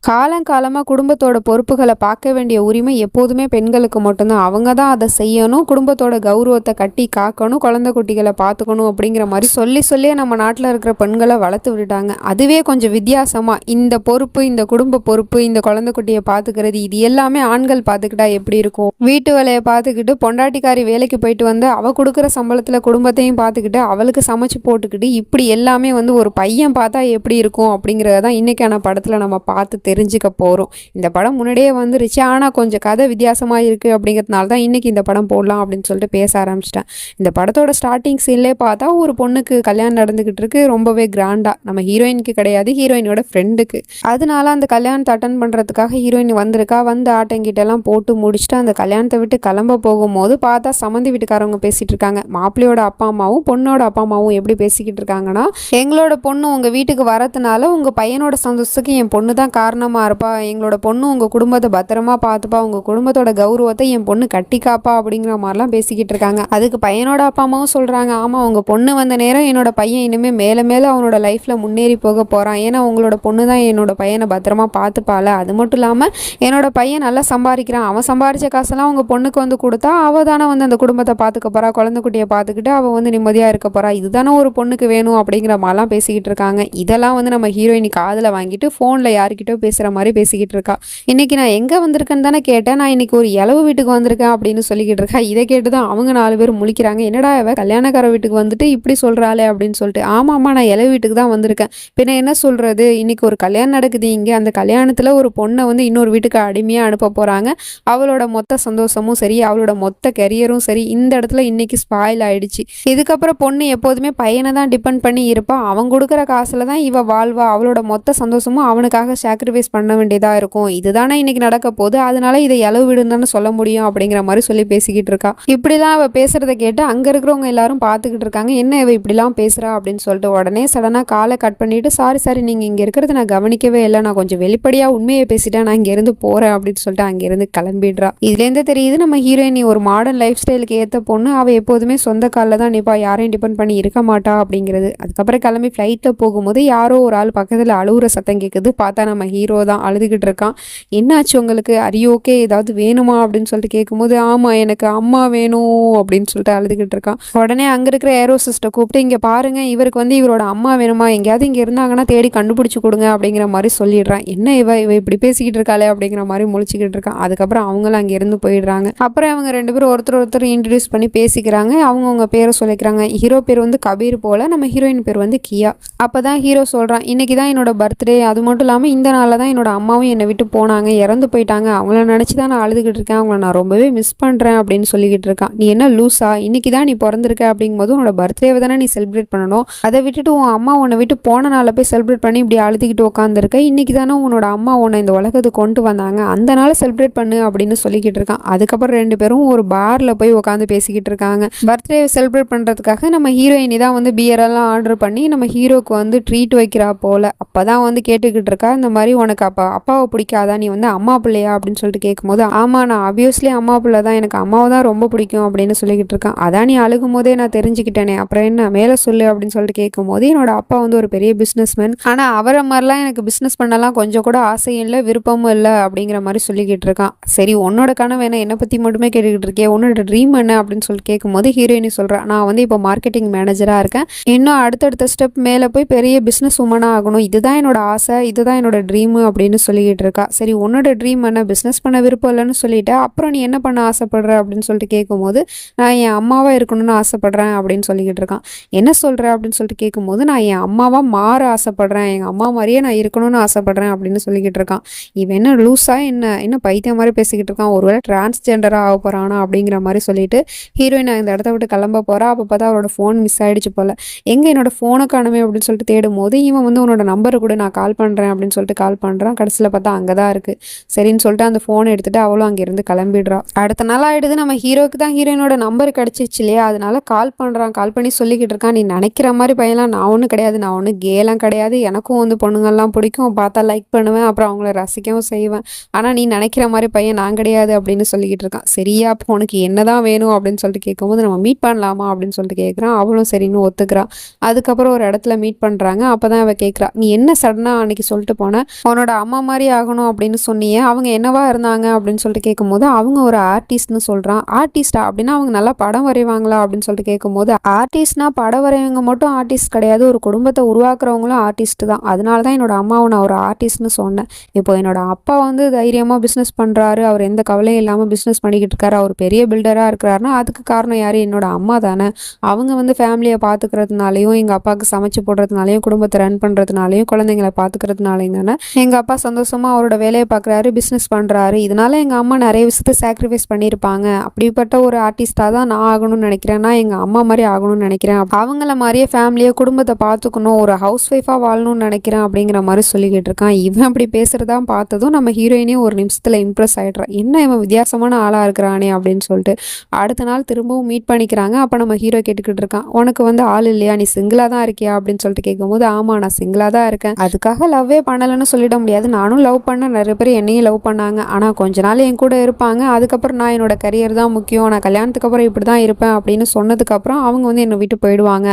காலங்காலமாக குடும்பத்தோட பொறுப்புகளை பார்க்க வேண்டிய உரிமை எப்போதுமே பெண்களுக்கு மட்டும்தான். அவங்க தான் அதை செய்யணும், குடும்பத்தோட கௌரவத்தை கட்டி காக்கணும், குழந்தை குட்டிகளை பார்த்துக்கணும் அப்படிங்கிற மாதிரி சொல்லி சொல்லியே நம்ம நாட்டில் இருக்கிற பெண்களை வளர்த்து விட்டுட்டாங்க. அதுவே கொஞ்சம் வித்தியாசமாக இந்த பொறுப்பு, இந்த குடும்ப பொறுப்பு, இந்த குழந்தை குட்டியை பார்த்துக்கிறது, இது எல்லாமே ஆண்கள் பார்த்துக்கிட்டா எப்படி இருக்கும்? வீட்டு வேலையை பார்த்துக்கிட்டு பொண்டாட்டிக்காரி வேலைக்கு போயிட்டு வந்து அவள் கொடுக்குற சம்பளத்தில் குடும்பத்தையும் பார்த்துக்கிட்டு அவளுக்கு சமைச்சு போட்டுக்கிட்டு இப்படி எல்லாமே ஒரு பையன் பார்த்தா எப்படி இருக்கும் அப்படிங்கிறத தான் இன்றைக்கான படத்தில் நம்ம பார்த்து தெரிஞ்சுக்க போகிறோம். இந்த படம் முன்னாடியே வந்துருச்சு, ஆனால் கொஞ்சம் கதை வித்தியாசமாக இருக்குது அப்படிங்கிறதுனால தான் இன்றைக்கி இந்த படம் போடலாம் அப்படின்னு சொல்லிட்டு பேச ஆரம்பிச்சிட்டேன். இந்த படத்தோட ஸ்டார்டிங் சீன்லேயே பார்த்தா ஒரு பொண்ணுக்கு கல்யாணம் நடந்துக்கிட்டு இருக்கு, ரொம்பவே கிராண்டாக. நம்ம ஹீரோயினுக்கு கிடையாது, ஹீரோயினோட ஃப்ரெண்டுக்கு. அதனால அந்த கல்யாணத்தை அட்டன் பண்ணுறதுக்காக ஹீரோயின் வந்திருக்கா. வந்து ஆட்டங்கிட்டெல்லாம் போட்டு முடிச்சுட்டு அந்த கல்யாணத்தை விட்டு கிளம்ப போகும்போது பார்த்தா சம்மந்தி வீட்டுக்காரவங்க பேசிகிட்டு இருக்காங்க. மாப்பிள்ளையோட அப்பா அம்மாவும் பொண்ணோட அப்பா அம்மாவும் எப்படி பேசிக்கிட்டு இருக்காங்கன்னா, எங்களோட பொண்ணு உங்கள் வீட்டுக்கு வரதுனால உங்கள் பையனோட சந்தோஷத்துக்கு என் பொண்ணு தான் காரணமாக இருப்பா, எங்களோட பொண்ணு உங்கள் குடும்பத்தை பத்திரமா பார்த்துப்பா, உங்கள் குடும்பத்தோட கௌரவத்தை என் பொண்ணு கட்டிக்காப்பா அப்படிங்கிற மாதிரிலாம் பேசிக்கிட்டு இருக்காங்க. அதுக்கு பையனோட அப்பா அம்மாவும் சொல்கிறாங்க, ஆமாம் உங்கள் பொண்ணு வந்த நேரம் என்னோட பையன் இனிமேல் மேலே மேலே அவனோட லைஃப்பில் முன்னேறி போக போகிறான், ஏன்னா உங்களோட பொண்ணு தான் என்னோட பையனை பத்திரமா பார்த்துப்பால. அது மட்டும் இல்லாமல் என்னோட பையன் நல்லா சம்பாதிக்கிறான், அவன் சம்பாதிச்ச காசெல்லாம் உங்கள் பொண்ணுக்கு கொடுத்தா அவள் தானே அந்த குடும்பத்தை பார்த்துக்க போகிறா, குழந்தை குட்டியை பார்த்துக்கிட்டு அவள் நிம்மதியாக இருக்க போகிறா, இதுதானே ஒரு பொண்ணுக்கு வேணும் அப்படிங்கிற மாதிரிலாம் பேசிக்கிட்டு இருக்காங்க. இதெல்லாம் நம்ம ஹீரோயினி காதில் வாங்கிட்டு ஃபோனில் யாருக்கிட்டோ பேசுகிற மாதிரி பேசிக்கிட்டு இருக்கா. இன்னைக்கு நான் எங்கே வந்திருக்கேன்னு தானே கேட்டேன், நான் இன்னைக்கு ஒரு இளவு வீட்டுக்கு வந்திருக்கேன் அப்படின்னு சொல்லிக்கிட்டு இருக்கா. இதை கேட்டு தான் அவங்க 4 பேர் முழிக்கிறாங்க. என்னடா இவ கல்யாணக்கார வீட்டுக்கு வந்துட்டு இப்படி சொல்கிறாளே அப்படின்னு சொல்லிட்டு. ஆமாம்மா நான் இளவு வீட்டுக்கு தான் வந்திருக்கேன், பின்ன என்ன சொல்கிறது, இன்னைக்கு ஒரு கல்யாணம் நடக்குது இங்கே, அந்த கல்யாணத்தில் ஒரு பொண்ணை இன்னொரு வீட்டுக்கு அடிமையாக அனுப்ப போகிறாங்க, அவளோட மொத்த சந்தோஷமும் சரி, அவளோட மொத்த கெரியரும் சரி இந்த இடத்துல இன்னைக்கு ஸ்பாயில் ஆயிடுச்சு. இதுக்கப்புறம் பொண்ணு எப்போதுமே பையனை தான் டிபெண்ட் பண்ணி இருப்பா, அவன் கொடுக்குற காசில் தான் இவ வாழ்வா, அவளோட மொத்த சந்தோஷமும் அவனுக்காக சாக்ரிஃபைஸ் பண்ண வேண்டியதாக இருக்கும், இதுதானே இன்னைக்கு நடக்க போகுது, அதனால இதை இளவு விடுன்னு சொல்ல முடியும் அப்படிங்கிற மாதிரி சொல்லி பேசிக்கிட்டு இருக்கா. இப்படிலாம் அவள் பேசுறத கேட்டு அங்கே இருக்கிறவங்க எல்லாரும் பார்த்துக்கிட்டு இருக்காங்க. என்ன இவ இப்படிலாம் பேசுறா அப்படின்னு சொல்லிட்டு உடனே சடனாக காலை கட் பண்ணிட்டு, சாரி நீங்கள் இங்கே இருக்கிறத நான் கவனிக்கவே இல்லை, நான் கொஞ்சம் வெளிப்படையாக உண்மையை பேசிட்டேன், நான் இங்கேருந்து போகிறேன் அப்படின்னு சொல்லிட்டு அங்கேருந்து கிளம்பிடுறா. இதுலேருந்து தெரியுது நம்ம ஹீரோயினி ஒரு மாடர்ன் லைஃப் ஸ்டைலுக்கு ஏற்ற பொண்ணு, அவள் எப்போதுமே சொந்த காலில் தான் நிற்பா, யாரையும் டிபெண்ட் பண்ணி இருக்க மாட்டா அப்படிங்கிறது. அதுக்கப்புறம் கிளம்பி ஃப்ளைட்டில் போகும்போது யாரோ ஒரு ஆள் பக்கத்தில் அழுகுற சத்தம் கேட்குது. பார்த்தா நம்ம ஹீரோ தான் அழுதுகிட்டு இருக்கான். என்னாச்சு உங்களுக்கு, ஓகே ஏதாவது வேணுமா அப்படின்னு சொல்லிட்டு கேட்கும்போது, ஆமாம் எனக்கு அம்மா வேணும் அப்படின்னு சொல்லிட்டு அழுதுகிட்டு இருக்கான். உடனே அங்கே இருக்கிற ஏரோசிஸ்ட்டை கூப்பிட்டு, இங்கே பாருங்க இவருக்கு இவரோட அம்மா வேணுமா, எங்கேயாவது இங்கே இருந்தாங்கன்னா தேடி கண்டுபிடிச்சி கொடுங்க அப்படிங்கிற மாதிரி சொல்லிடுறான். என்ன இவ இப்படி பேசிக்கிட்டு இருக்காளே அப்படிங்கிற மாதிரி முழிச்சிக்கிட்டு இருக்கான். அதுக்கப்புறம் அவங்களும் அங்கே இருந்து போயிடுறாங்க. அப்புறம் அவங்க 2 பேரும் ஒருத்தர் இன்ட்ரடியூஸ் பண்ணி பேசிக்கிறாங்க. அவங்கவுங்க பேரை சொல்லிக்கிறாங்க. ஹீரோ பேர் கபீர் போல, நம்ம ஹீரோயின் பேர் கியா. அப்போதான் ஹீரோ சொல்கிறான், இன்னைக்கு தான் என்னோட பர்த்டே, அது மட்டும் இல்லாமல் இந்த நாளில் தான் என்னோட அம்மாவும் என்னை விட்டு போனாங்க, இறந்து போயிட்டாங்க, அவங்கள நினச்சி தான் நான் அழுதுகிட்டு இருக்கேன், அவங்கள நான் ரொம்பவே மிஸ் பண்ணுறேன் அப்படின்னு சொல்லிக்கிட்டு இருக்கான். நீ என்ன லூஸா, இன்னைக்கு தான் நீ பிறந்திருக்க அப்படிங்கும்போது உன்னோட பர்த்டேவை தானே நீ செலிப்ரேட் பண்ணணும், அதை விட்டுட்டு உன் அம்மா உன்னை விட்டு போன நாளில் போய் செலிப்ரேட் பண்ணி இப்படி அழுதுகிட்டு உட்காந்துருக்க, இன்னைக்கு தானே உன்னோட அம்மா உன்னை இந்த உலகத்துக்கு கொண்டு வந்தாங்க, அந்த நாளை செலிப்ரேட் பண்ணு அப்படின்னு சொல்லிக்கிட்டு இருக்கான். அதுக்கப்புறம் 2 பேரும் ஒரு பார்ல போய் உட்காந்து பேசிக்கிட்டு இருக்காங்க. பர்த்டே செலிப்ரேட் பண்ணுறதுக்காக நம்ம ஹீரோயினி தான் பியரெல்லாம் ஆர்டர் பண்ணி நம்ம ஹீரோக்கு ட்ரீட் வைக்கிறா போல. அப்போதான் கேட்டுக்கிட்டு இருக்கா, இந்த மாதிரி உனக்கு அப்பாவை பிடிக்காதா, நீ அம்மா பிள்ளையா அப்படின்னு சொல்லிட்டு கேட்கும்போது, ஆமாம் நான் ஆப்வியஸ்லி அம்மா பிள்ளை தான், எனக்கு அம்மாவை தான் ரொம்ப பிடிக்கும் அப்படின்னு சொல்லிக்கிட்டு இருக்கான். அதான் நீ அழுகும் போதே நான் தெரிஞ்சுக்கிட்டேனே, அப்புறம் என்ன மேலே சொல்லு அப்படின்னு சொல்லிட்டு கேட்கும்போது, என்னோட அப்பா ஒரு பெரிய பிஸ்னஸ்மேன், ஆனால் அவரை மாதிரிலாம் எனக்கு பிஸ்னஸ் பண்ணலாம் கொஞ்சம் கூட ஆசையும் இல்லை விருப்பமும் இல்லை அப்படிங்கிற மாதிரி சொல்லிக்கிட்டு இருக்கான். சரி உன்னோட கனவு என்ன, என்னை பற்றி மட்டுமே கேட்டுக்கிட்டு இருக்கேன், உன்னோட ட்ரீம் என்ன அப்படின்னு சொல்லிட்டு கேட்கும்போது ஹீரோயினி சொல்கிறான், நான் இப்போ மார்க்கெட்டிங் மேனேஜராக இருக்கேன், இன்னும் அடுத்தடுத்த ஸ்டெப் மேலே போய் பெரிய பிஸ்னஸ் உமனாக ஆகணும், இதுதான் என்னோட ஆசை, இதுதான் என்னோட ட்ரீமு அப்படின்னு சொல்லிக்கிட்டு இருக்கா. சரி உன்னோட ட்ரீம் என்ன, பிஸ்னஸ் பண்ண விருப்பம் இல்லைன்னு சொல்லிட்டு அப்புறம் நீ என்ன பண்ண ஆசைப்படுற அப்படின்னு சொல்லிட்டு கேட்கும்போது, நான் என் அம்மாவாக இருக்கணும்னு ஆசைப்படுறேன் அப்படின்னு சொல்லிக்கிட்டு இருக்கான். என்ன சொல்கிற அப்படின்னு சொல்லிட்டு கேட்கும்போது, நான் என் அம்மாவாக மாற ஆசைப்படுறேன், எங்கள் அம்மா மாதிரியே நான் இருக்கணும்னு ஆசைப்படுறேன் அப்படின்னு சொல்லிக்கிட்டு இருக்கான். இவன் என்ன லூஸா என்ன பைத்தியம் மாதிரி பேசிக்கிட்டு இருக்கான், ஒருவேளை டிரான்ஸ்ஜெண்டராக ஆக போகிறானா அப்படிங்கிற மாதிரி சொல்லிட்டு ஹீரோயின் இந்த இடத்த விட்டு கிளம்ப போகிறா. அப்போ பார்த்தா அவரோட ஃபோன் மிஸ் ஆகிடுச்சு போல். எங்கே என்னோட ஃபோனை காணுமே அப்படின்னு சொல்லிட்டு தேடும் போது, இவன் உன்னோட நம்பரை கூட நான் கால் பண்ணுறேன் அப்படின்னு சொல்லிட்டு கால் பண்ணுறான். கடைசியில் பார்த்தா அங்கே தான் இருக்குது. சரின்னு சொல்லிட்டு அந்த ஃபோனை எடுத்துகிட்டு அவளும் அங்கேருந்து கிளம்பிடுறா. அடுத்த நாள் ஆகிடுது. நம்ம ஹீரோக்கு தான் ஹீரோயினோட நம்பர் கிடச்சிச்சு இல்லையா, அதனால கால் பண்ணுறான். கால் பண்ணி சொல்லிக்கிட்டு இருக்கான், நீ நினைக்கிற மாதிரி பையன்லாம் நான் ஒன்றும் கிடையாது, நான் ஒன்றும் கேலாம் கிடையாது, எனக்கும் பொண்ணுங்கள்லாம் பிடிக்கும், பார்த்தா லைக் பண்ணுவேன், அப்புறம் அவங்கள ரசிக்கவும் செய்வேன், ஆனால் நீ நினைக்கிற மாதிரி பையன் நான் கிடையாது அப்படின்னு சொல்லிக்கிட்டு இருக்கான். சரியா அப்போ உனக்கு என்னதான் வேணும் அப்படின்னு சொல்லிட்டு கேட்கும்போது, நம்ம மீட் பண்ணலாமா அப்படின்னு சொல்லிட்டு கேட்குறான். அவளும் சரின்னு ஒத்துக்கிறான். அதுக்கப்புறம் ஒரு இடத்துல மீட் பண்ணுறாங்க. அப்போ தான் அவள் கேட்குறா, நீ என்ன சடனாக அன்னைக்கு சொல்லிட்டு போனேன், உன்னோட அம்மா மாதிரி ஆகணும் அப்படின்னு சொன்னியே, அவங்க என்னவா இருந்தாங்க அப்படின்னு சொல்லிட்டு கேட்கும்போது, அவங்க ஒரு ஆர்டிஸ்ட்னு சொல்றான். ஆர்டிஸ்டா அப்படின்னா அவங்க நல்லா படம் வரைவாங்களா அப்படின்னு சொல்லிட்டு கேட்கும்போது, ஆர்டிஸ்ட்னா படம் வரைவங்க மட்டும் ஆர்டிஸ்ட் கிடையாது, ஒரு குடும்பத்தை உருவாக்குறவங்களும் ஆர்டிஸ்ட் தான். அதனால தான் என்னோட அம்மாவை நான் ஒரு ஆர்டிஸ்ட்னு சொன்னேன். இப்போ என்னோட அப்பா வந்து தைரியமாக பிஸ்னஸ் பண்ணுறாரு, அவர் எந்த கவலையும் இல்லாமல் பிஸ்னஸ் பண்ணிக்கிட்டு இருக்காரு, அவர் பெரிய பில்டராக இருக்கிறாருன்னா அதுக்கு காரணம் யார்? என்னோட அம்மா தானே. அவங்க வந்து ஃபேமிலியை பார்த்துக்கிறதுனாலையும், எங்கள் அப்பாவுக்கு சமைச்சு போடுறதுனாலையும், குடும்பத்தை ரன் பண்ணுறதுனாலையும், குழந்தைங்களை பார்த்துக்கிறதுனாலையும் தானே எங்கள் அப்பா சந்தோஷமாக அவரோட வேலையை பார்க்குறாரு, பிஸ்னஸ் பண்ணுறாரு. இதனால எங்கள் அம்மா நிறைய விஷயத்தை சாக்ரிஃபைஸ் பண்ணியிருப்பாங்க. அப்படிப்பட்ட ஒரு ஆர்டிஸ்டாக தான் நான் ஆகணும்னு நினைக்கிறேன். நான் எங்கள் அம்மா மாதிரி ஆகணும்னு நினைக்கிறேன். அவங்கள மாதிரியே ஃபேமிலியை குடும்பத்தை பார்த்துக்கணும், ஒரு ஹவுஸ் ஒய்ஃபாக வாழணும்னு நினைக்கிறேன் அப்படிங்கிற மாதிரி சொல்லிக்கிட்டு இருக்கான். இவன் அப்படி பேசுகிறதா பார்த்ததும் நம்ம ஹீரோயினே ஒரு நிமிஷத்தில் இம்ப்ரெஸ் ஆகிடுறான். என்ன இவன் வித்தியாசமான ஆளாக இருக்கிறானே அப்படின்னு சொல்லிட்டு. அடுத்த நாள் திரும்பவும் மீட் பண்ணிக்கிறாங்க. அப்போ நம்ம ஹீரோ கேட்டுக்கிட்டு இருக்கான், உனக்கு வந்து ஆள் இல்லையா, நீ சிங்கிளாக தான் இருக்கியா அப்படின்னு சொல்லிட்டு கேட்கும்போது, ஆமாம் நான் சிங்கிளாக தான் இருக்கேன், அதுக்காக லவ்வே பண்ணலைன்னு சொல்லிட முடியாது, நானும் லவ் பண்ண, நிறைய பேர் என்னையும் லவ் பண்ணாங்க, ஆனால் கொஞ்ச நாள் என் கூட இருப்பாங்க, அதுக்கப்புறம் நான் என்னோட கரியர் தான் முக்கியம், நான் கல்யாணத்துக்கு அப்புறம் இப்படி தான் இருப்பேன் அப்படின்னு சொன்னதுக்கப்புறம் அவங்க வந்து என்னை விட்டு போயிடுவாங்க.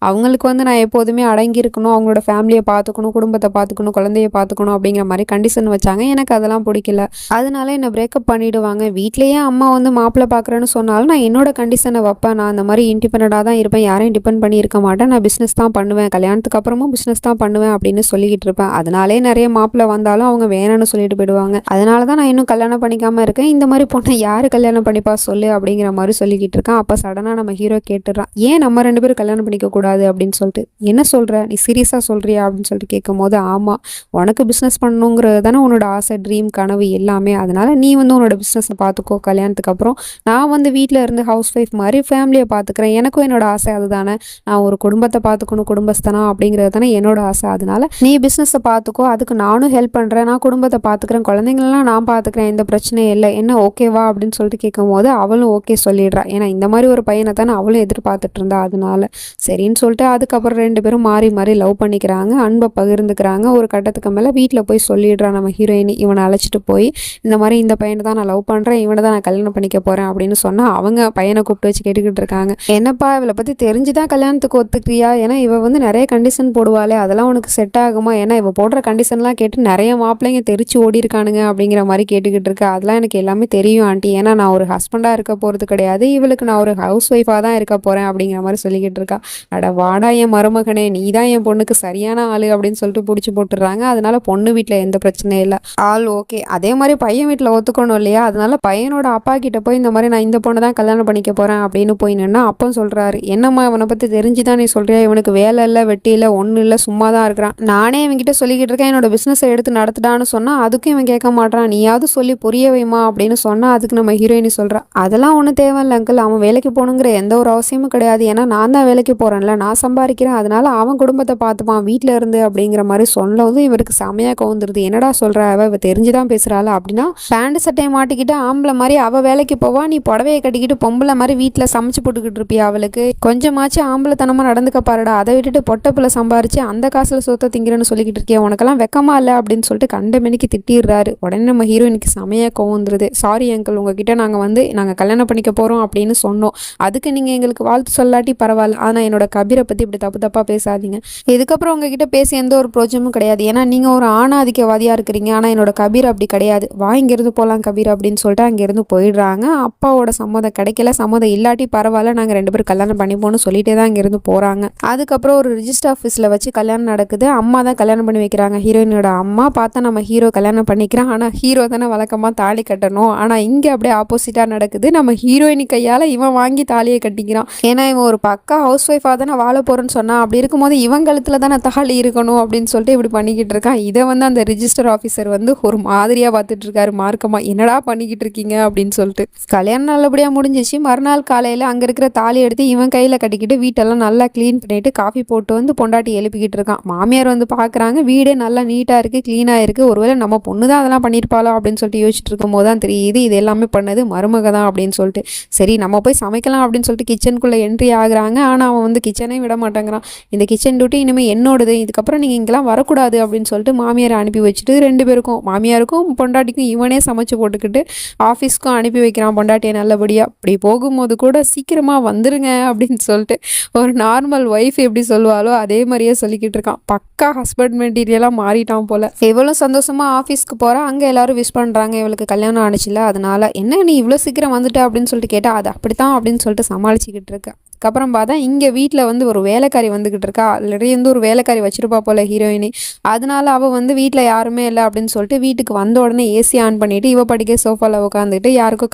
அவங்களுக்கு வந்து நான் எப்போதுமே அடங்கி இருக்கணும், அவங்களோட ஃபேமிலியை பார்த்துக்கணும், குடும்பத்தை பார்த்துக்கணும், குழந்தைய பார்த்துக்கணும் அப்படிங்கிற மாதிரி கண்டிஷன் வச்சாங்க. எனக்கு அதெல்லாம் பிடிக்கல, அதனால என்னை பிரேக்கப் பண்ணிவிடுவாங்க. வீட்லேயே அம்மா வந்து மாப்பிள்ளை பார்க்குறேன்னு சொன்னாலும் நான் என்னோட கண்டிஷனை வைப்பேன், நான் அந்த மாதிரி இண்டிபெண்டாக தான் இருப்பேன், யாரையும் டிபெண்ட் பண்ணி இருக்க மாட்டேன், நான் பிஸ்னஸ் தான் பண்ணுவேன், கல்யாணத்துக்கு அப்புறமும் பிஸ்னஸ் தான் பண்ணுவேன் அப்படின்னு சொல்லிக்கிட்டு இருப்பேன். அதனாலே நிறைய மாப்பிள்ளை வந்தாலும் அவங்க வேணும்னு சொல்லிட்டு போயிடுவாங்க. அதனால தான் நான் இன்னும் கல்யாணம் பண்ணிக்காமல் இருக்கேன். இந்த மாதிரி பொண்ணை யார் கல்யாணம் பண்ணிப்பா சொல்லு அப்படிங்கிற மாதிரி சொல்லிக்கிட்டு இருக்கான். அப்போ சடனாக நம்ம ஹீரோ கேட்டுடுறான், ஏன் நம்ம 2 பேரும் கல்யாணம் பண்ணிக்க கூடாது அப்படின்னு சொல்லிட்டு. என்ன சொல்கிற, நீ சீரியஸாக சொல்கிறியா அப்படின்னு சொல்லிட்டு கேட்கும்போது, ஆமாம் உனக்கு பிஸ்னஸ் பண்ணணுங்கிறது தானே உன்னோட ஆசை, ட்ரீம், கனவு எல்லாமே, அதனால நீ வந்து உன்னோட பிஸ்னஸை பார்த்துக்கோ, கல்யாணத்துக்கு அப்புறம் நான் வந்து வீட்டில் இருந்து ஹவுஸ் ஒய்ஃப் மாதிரி ஃபேமிலியை பார்த்துக்கிறேன், எனக்கும் என்னோட ஆசை அதுதானே, நான் ஒரு குடும்பத்தை பார்த்துக்கணும், குடும்பஸ்தனா அப்படிங்கிறது தானே என்னோட ஆசை, அதனால நீ பிஸ்னஸை பார்த்துக்கோ, அதுக்கு நானும் ஹெல்ப் பண்ணுறேன், நான் குடும்பத்தை பார்த்துக்கிறேன், குழந்தைங்களெலாம் நான் பார்த்துக்கிறேன், எந்த பிரச்சனையும் இல்லை, என்ன ஓகேவா அப்படின்னு சொல்லிட்டு கேட்கும்போது அவளும் ஓகே சொல்லிடுறா. ஏன்னா இந்த மாதிரி ஒரு பையனை தானே அவளும் எதிர்பார்த்துட்டு இருந்தா, அதனால சரின்னு சொல்லிட்டு அதுக்கப்புறம் 2 பேரும் மாறி மாறி லவ் பண்ணிக்கிறாங்க, அன்பை பகிர்ந்துக்கிறாங்க. ஒரு கட்டத்துக்கு மேலே வீட்டில் போய் சொல்லிடுறான் நம்ம ஹீரோயினி, இவனை அழைச்சிட்டு போய் இந்த மாதிரி இந்த பையனை தான் நான் லவ் பண்ணுறேன், இவனை தான் நான் கல்யாணம் பண்ணிக்க போகிறேன் அப்படின்னு சொன்னால் அவங்க பையனை கூப்பிட்டு வச்சு கேட்டுக்கிட்டு இருக்காங்க, என்னப்பா இவளை பற்றி தெரிஞ்சுதான் கல்யாணத்துக்கு ஒத்துக்கிறியா, ஏன்னா இவ வந்து நிறைய கண்டிஷன் போடுவாளே அதெல்லாம் உனக்கு செட் ஆகுமா, ஏன்னா இவ போடுற கண்டிஷன்லாம் கேட்டு நிறைய மாப்பிள்ளைங்க தெரிச்சு ஓடி இருக்கானுங்க அப்படிங்கிற மாதிரி கேட்டுக்கிட்டு இருக்கா. அதெல்லாம் எனக்கு எல்லாமே தெரியும் ஆண்டி, ஏன்னா நான் ஒரு ஹஸ்பண்டாக இருக்க போகிறது கிடையாது, இவளுக்கு நான் ஒரு ஹவுஸ் ஒய்ஃபாக தான் இருக்க போகிறேன் அப்படிங்கிற மாதிரி சொல்லிக்கிட்டு இருக்கா. அட வாடா என் மருமகனே, நீ தான் என் பொண்ணுக்கு சரியான ஆளு அப்படின்னு சொல்லிட்டு பிடிச்சி போட்டுடுறாங்க. அதனால பொண்ணு வீட்டில் எந்த பிரச்சனையும் இல்லை, ஆள் ஓகே. அதே மாதிரி பையன் வீட்டில் ஒத்துக்கணும் இல்லையா, அதனால பையனோட அப்பா கிட்ட போய் இந்த மாதிரி நான் இந்த பொண்ணை தான் கல்யாணம் பண்ணிக்க போகிறேன் அப்படின்னு போய் நின்னா அப்போ சொல்கிறாரு, என்னம்மா இவனை பற்றி தெரிஞ்சுதான் நீ சொல்கிறியா, இவனுக்கு வேலை இல்லை, வெட்டி இல்லை, ஒன்றும் இல்லை, சும்மா தான் இருக்கிறான், நானே இவன்கிட்ட சொல்லிக்கிட்டு இருக்கேன் என்னோட பிஸ்னஸை எடுத்து நடத்துடான்னு சொன்னால் அதுக்கும் இவன் கேட்க மாட்டான், நீயாவது சொல்லி புரிய வைமா அப்படின்னு சொன்னால் அதுக்கு நம்ம ஹீரோயினி சொல்கிறா, அதெல்லாம் ஒன்றும் தேவையில்லை அங்கிள், அவன் வேலைக்கு போகணுங்கிற எந்த ஒரு அவசியமும் கிடையாது, ஏன்னா நான் தான் வேலைக்கு போகிறேன்ல, நான் சம்பாதிக்கிறேன், அதனால அவன் குடும்பத்தை பார்த்துப்பான் வீட்டில் இருந்து அப்படிங்கிற மாதிரி சொல்லவும் இவருக்கு செமையாக கவுந்துருது. என்னடா சொல்கிற, அவ தெரிஞ்சுதான் பேசுகிறாள் அப்படின்னா, பேண்ட் சட்டையை மாட்டிக்கிட்டு ஆம்பளை மாதிரி அவள் வேலைக்கு போவா, நீ புடவையை கட்டிக்கிட்டு பொம்பளை மாதிரி வீட்டில் சமைச்சு போட்டுக்கிட்டு இருப்பியா, அவளுக்கு கொஞ்சமாச்சும் ஆம்பளைத்தனமாக நடந்துக்க பாருடா, அதை விட்டுட்டு பொட்டப்பில் சம்பாரிச்சு அந்த காசில் சொத்தை திங்கிறன்னு சொல்லிக்கிட்டு இருக்கியா, உனக்கெல்லாம் வெக்கமா இல்லை அப்படின்னு சொல்லிட்டு கண்டமணிக்கு திட்டிடுறாரு. உடனே நம்ம ஹீரோயினுக்கு செமையாக கவுந்துருது. சாரி அங்கிள், உங்ககிட்ட நாங்கள் கல்யாணம் பண்ணிக்க போகிறோம் அப்படின்னு சொன்னோம், அதுக்கு நீங்கள் எங்களுக்கு வாழ்த்து சொல்லாட்டி பரவாயில்ல, ஆனால் என்னோட கபீரை பற்றி இப்படி தப்பாக பேசாதீங்க, இதுக்கப்புறம் உங்ககிட்ட பேசி எந்த ஒரு பிரோஜனமும் கிடையாது, ஏன்னா நீங்கள் ஒரு ஆணாதிக்கவாதியாக இருக்கிறீங்க, ஆனால் என்னோட கபீர் அப்படி கிடையாது, வா இங்கேருந்து போகலாம் கபீர் அப்படின்னு சொல்லிட்டு அங்கேருந்து போயிடுறாங்க. அப்பாவோட சம்மதம் கிடைக்கல, சம்மதம் இல்லாட்டி பரவாயில்ல, நாங்கள் 2 பேரும் கல்யாணம் பண்ணிப்போன்னு சொல்லிட்டே தான் இங்கேருந்து போகிறாங்க. அதுக்கப்புறம் ஒரு ரிஜிஸ்டர் ஆஃபீஸில் வச்சு கல்யாணம் நடக்குது. அம்மா தான் கல்யாணம் பண்ணி வைக்கிறாங்க, ஹீரோயினோட அம்மா. பார்த்தா நம்ம ஹீரோ கல்யாணம் பண்ணிக்கிறான், ஆனால் ஹீரோ தானே வழக்கமாக தாலி கட்டணும், ஆனால் இங்கே அப்படியே ஆப்போசிட்டாக நடக்குது. நம்ம ஹீரோயினி கையால் இவன் வாங்கி தாலியை கட்டிக்கிறான், ஏன்னா இவன் ஒரு பக்கா ஹவுஸ் ஒய்ஃபாக தானே வாழ போகிறேன்னு சொன்னான், அப்படி இருக்கும்போது இவன் கழுத்தில் தானே தாலி இருக்கணும் அப்படின்னு சொல்லிட்டு இப்படி பண்ணிக்கிட்டு இருக்கான். இதை வந்து அந்த ரிஜிஸ்டர் ஆஃபீஸர் வந்து ஒரு மாதிரியாக பார்த்துட்டு இருக்காரு மார்க்கமாக, என்னடா பண்ணிக்கிட்டு இருக்கீங்க அப்படின்னு சொல்லிட்டு. கல்யாணம் நல்லபடியாக முடிஞ்சிச்சு. மறுநாள் காலையில் அங்கே இருக்கிற தாலி எடுத்து இவன் கையில் கட்டிக்கிட்டு வீட்டெல்லாம் நல்லா க்ளீன் பண்ணிட்டு காஃபி போட்டு வந்து பொண்டாட்டி எழுப்பிக்கிட்டு இருக்கான். மாமியார் வந்து பார்க்குறாங்க, வீடே நல்லா நீட்டாக இருக்குது, க்ளீனாக இருக்குது, ஒருவேளை நம்ம பொண்ணு தான் அதெல்லாம் பண்ணியிருப்பாளோ அப்படின்னு சொல்லிட்டு யோசிச்சுட்டு இருக்கும் போது தான் தெரியுது இது எல்லாமே பண்ணது மருமக தான் அப்படின்னு சொல்லிட்டு. சரி நம்ம போய் சமைக்கலாம் அப்படின்னு சொல்லிட்டு கிச்சனுக்குள்ளே என்ட்ரி ஆகுறாங்க. ஆனால் அவன் வந்து கிச்சனே விட மாட்டேங்கிறான், இந்த கிச்சன் டியூட்டி இனிமேல் என்னோடது, இதுக்கப்புறம் நீங்கள் இங்கெல்லாம் வரக்கூடாது அப்படின்னு சொல்லிட்டு மாமியாரை அனுப்பி வச்சுட்டு 2 பேருக்கும், மாமியாருக்கும் பொண்டாட்டிக்கும் இவனே சமைச்சு போட்டுக்கிட்டு ஆஃபீஸ்க்கும் அனுப்பி வைக்கிறான் பொண்டாட்டியை நல்லபடியாக. அப்படி போகும்போது கூட சீக்கிரமாக வந்துருங்க அப்படின்னு சொல்லிட்டு ஒரு நார்மல் ஒய்ஃப் எப்படி சொல்லுவாளோ அதே மாதிரியே சொல்லிக்கிட்டு இருக்கான். பக்கா ஹஸ்பண்ட் மெட்டீரியலாக மாறிட்டான் போல. போல. இவளும் சந்தோஷமா ஆஃபீஸ்க்கு போறா. அங்க எல்லாரும் விஷ் பண்றாங்க, இவளுக்கு கல்யாணம் ஆனிச்சுல. அதனால என்ன நீ இவ்வளோ சீக்கிரம் வந்துட்ட அப்படின்னு சொல்லிட்டு கேட்டா, அது அப்படித்தான் அப்படின்னு சொல்லிட்டு சமாளிச்சுக்கிட்டு இருக்கா. அதுக்கப்புறம் பார்த்தா இங்கே வீட்டில் வந்து ஒரு வேலைக்காரி வந்துக்கிட்டு இருக்கா. ஆல்ரெடி வந்து ஒரு வேலைக்காரி வச்சிருப்பா போல ஹீரோயினி. அதனால அவள் வந்து வீட்டில் யாருமே இல்லை அப்படின்னு சொல்லிட்டு வீட்டுக்கு வந்த உடனே ஏசி ஆன் பண்ணிட்டு இவ படிக்க சோஃபாவில் உட்காந்துட்டு யாருக்கும்